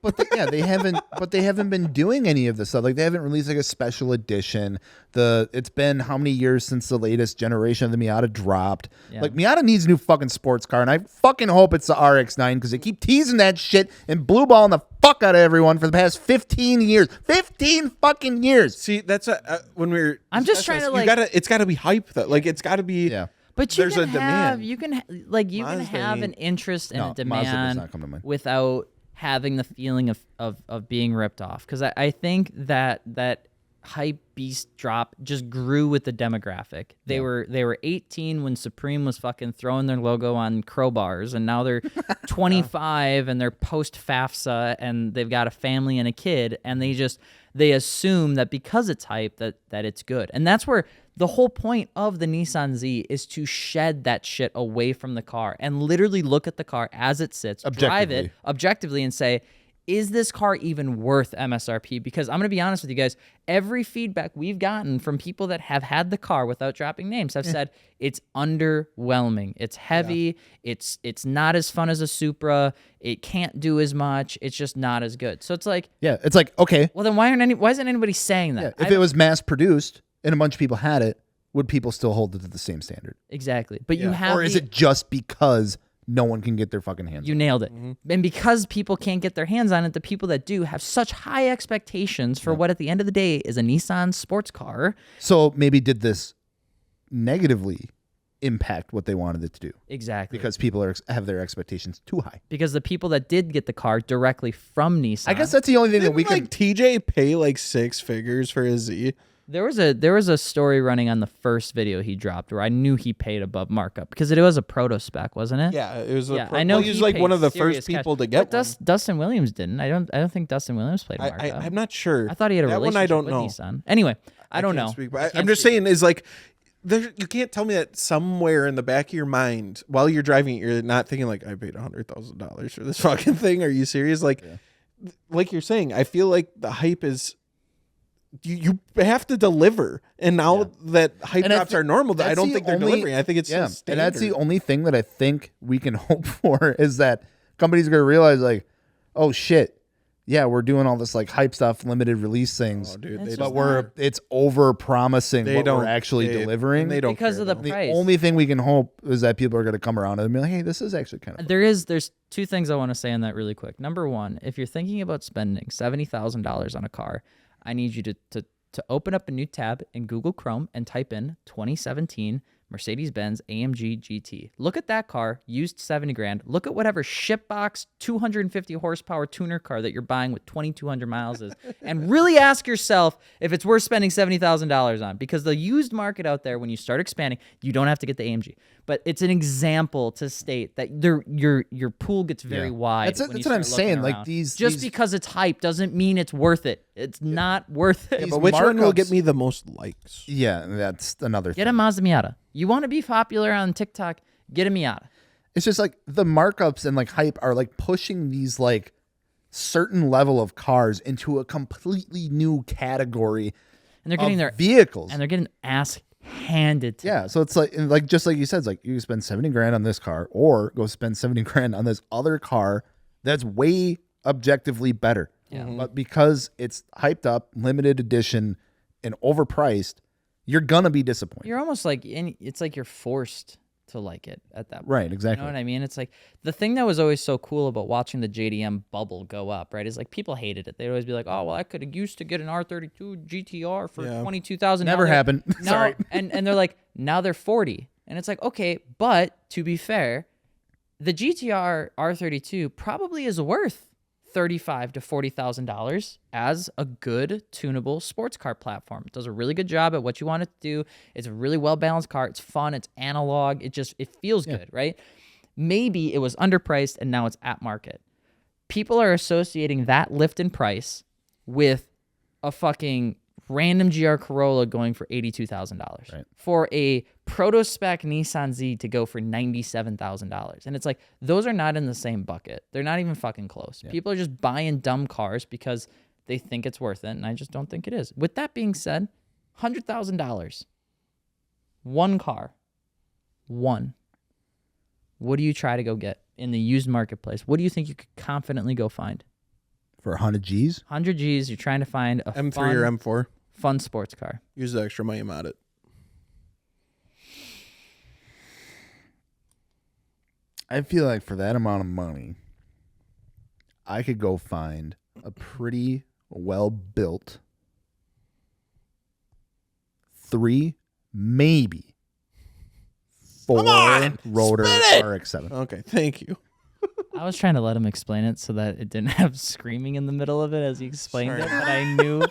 they haven't been doing any of this stuff. Like they haven't released like a special edition. It's been how many years since the latest generation of the Miata dropped? Yeah. Like Miata needs a new fucking sports car, and I fucking hope it's the RX-9 because they keep teasing that shit and blue balling the fuck out of everyone for the past 15 years. 15 fucking years. See, that's when we're. I'm just discussing trying this, to, like- It's got to be hype though. Like it's got to be. Yeah. But you There's can a have, demand. you can Mazda have an ain't- interest and No, a Mazda does demand not come to mind. without having the feeling of being ripped off. Because I think that hype beast drop just grew with the demographic. They were 18 when Supreme was fucking throwing their logo on crowbars, and now they're 25 and they're post FAFSA and they've got a family and a kid, and they assume that because it's hype that it's good. And that's where the whole point of the Nissan Z is to shed that shit away from the car and literally look at the car as it sits, drive it objectively and say, is this car even worth MSRP? Because I'm going to be honest with you guys, every feedback we've gotten from people that have had the car without dropping names have said it's underwhelming. It's heavy. It's not as fun as a Supra. It can't do as much. It's just not as good. So it's like, it's like, okay. Well, then why isn't anybody saying that? If it was mass produced and a bunch of people had it, would people still hold it to the same standard? Exactly. But you have, or is it just because no one can get their fucking hands on it? You nailed it. And because people can't get their hands on it, the people that do have such high expectations for what at the end of the day is a Nissan sports car. So maybe did this negatively impact what they wanted it to do? Exactly. Because people have their expectations too high. Because the people that did get the car directly from Nissan. I guess that's the only thing that we like TJ pay like 6 figures for his Z. There was a story running on the first video he dropped where I knew he paid above markup because it was a proto spec, wasn't it? Yeah, it was. I know he was like one of the first people to get one. Dustin Williams didn't. I don't think Dustin Williams played markup. I'm not sure. I thought he had a that relationship one. I don't with know. Nissan. Anyway, I don't know. I'm just saying is like. You can't tell me that somewhere in the back of your mind while you're driving, you're not thinking like, I paid $100,000 for this fucking thing. Are you serious? Like you're saying, I feel like the hype is. You have to deliver, and now that hype drops are normal, I don't think they're delivering. I think it's just standard. And that's the only thing that I think we can hope for is that companies are going to realize, like, oh shit, yeah, we're doing all this like hype stuff, limited release things, but it's over promising what we're actually delivering. They don't because of the price. The only thing we can hope is that people are going to come around and be like, hey, this is actually kind of. There's two things I want to say on that really quick. Number one, if you're thinking about spending $70,000 on a car, I need you to open up a new tab in Google Chrome and type in 2017 Mercedes-Benz AMG GT. Look at that car, used 70 grand. Look at whatever shipbox 250 horsepower tuner car that you're buying with 2,200 miles is, and really ask yourself if it's worth spending $70,000 on. Because the used market out there, when you start expanding, you don't have to get the AMG. But it's an example to state that your pool gets very wide. That's what I'm saying. Like just because it's hype doesn't mean it's worth it. It's not worth it. Yeah, but which one will get me the most likes? Yeah, that's another thing. Get a Mazda Miata. You want to be popular on TikTok, get a Miata. It's just like the markups and like hype are like pushing these like certain level of cars into a completely new category. And they're getting their vehicles. And they're getting ass handed to them. So it's like just like you said, it's like you spend 70 grand on this car or go spend 70 grand on this other car that's way objectively better. Yeah. But because it's hyped up, limited edition, and overpriced, you're gonna be disappointed. You're almost like it's like you're forced to like it at that point. Right, exactly. You know what I mean? It's like the thing that was always so cool about watching the JDM bubble go up, right? Is like people hated it. They'd always be like, "Oh, well, I could have used to get an R32 GTR for $22,000." Never happened. Sorry. And they're like, now they're 40, and it's like, okay, but to be fair, the GTR R32 probably is worth $35,000 to $40,000 as a good tunable sports car platform. It does a really good job at what you want it to do. It's a really well balanced car. It's fun. It's analog. It feels good, right? Maybe it was underpriced and now it's at market. People are associating that lift in price with a fucking random GR Corolla going for $82,000, right, for a proto spec Nissan Z to go for $97,000. And it's like, those are not in the same bucket. They're not even fucking close. Yeah. People are just buying dumb cars because they think it's worth it. And I just don't think it is. With that being said, $100,000, one car, one. What do you try to go get in the used marketplace? What do you think you could confidently go find? For 100 G's? 100 G's, you're trying to find a M3 fun, or M4. Fun sports car. Use the extra money at it. I feel like for that amount of money, I could go find a pretty well-built 3, maybe 4 rotor RX-7. Okay, thank you. I was trying to let him explain it so that it didn't have screaming in the middle of it as he explained Sorry. it,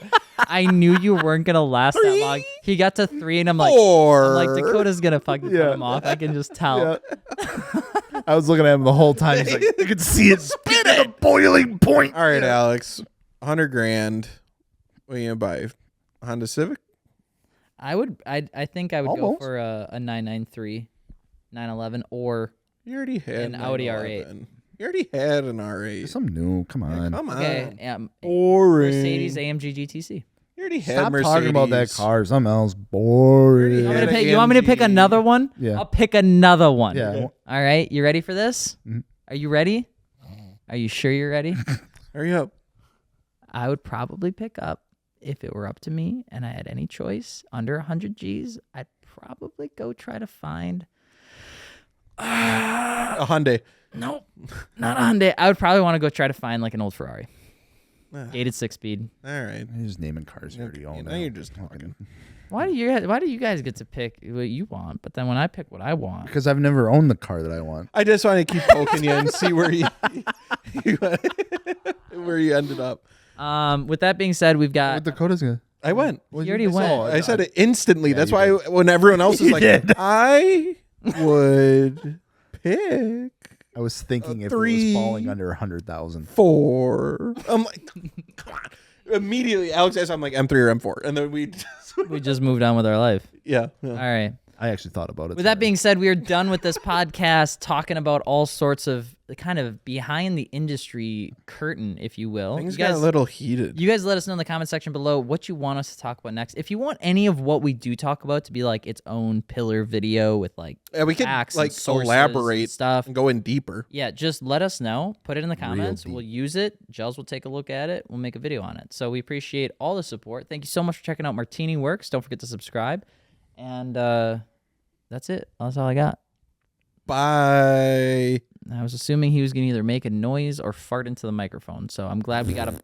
but I knew you weren't gonna last that long. He got to 3 and I'm like Dakota's gonna fucking cut him off. I can just tell. Yeah. I was looking at him the whole time. He's like, you could see it spin at the boiling point. All right, Alex, $100,000. What are you gonna buy? A Honda Civic? I think I would Almost. go for a 993, 911, or You already had An Audi 911. You already had an R8. Something new. Come on. Come on. okay, Boring. Mercedes AMG GTC. You already had Stop Mercedes. talking about that car. Something else. Boring. You already had You want me to pick AMG. another one? Yeah. I'll pick another one. Yeah. All right, you ready for this? Mhm. Are you ready? Are you sure you're ready? Hurry up. I would probably pick up, if it were up to me and I had any choice, under 100 G's, I'd probably go try to find. A Hyundai. No, not a Hyundai. I would probably want to go try to find like an old Ferrari. Ah. Gated 6-speed. All right. You're just naming cars you already own. Now you're just talking. Why do you guys get to pick what you want, but then when I pick what I want, Because I've never owned the car that I want. I just want to keep poking you and see where you where you ended up. with that being said, we've What got Dakota's gonna? I went. you already went. I said it instantly. Yeah, That's you why did. when everyone else is You like, did. I would pick I was thinking if it 3, was falling under 100,000. 4. I'm like, come on. Immediately, Alex says, I'm like M3 or M4, and then we just moved on with our life. yeah. All right. I actually thought about it. With that being said, we are done with this podcast talking about all sorts of kind of behind the industry curtain, if you will. Things You got guys, a little heated. you guys let us know in the comment section below what you want us to talk about next. If you want any of what we do talk about to be like its own pillar video with like Yeah, we could facts like and sources elaborate and stuff. and go in deeper. Yeah, just let us know. Put it in the comments. deep. We'll use it. Gels will take a look at it. We'll make a video on it. So we appreciate all the support. Thank you so much for checking out MartiniWorks. Don't forget to subscribe. And that's it. That's all I got. Bye. I was assuming he was going to either make a noise or fart into the microphone. So I'm glad we got a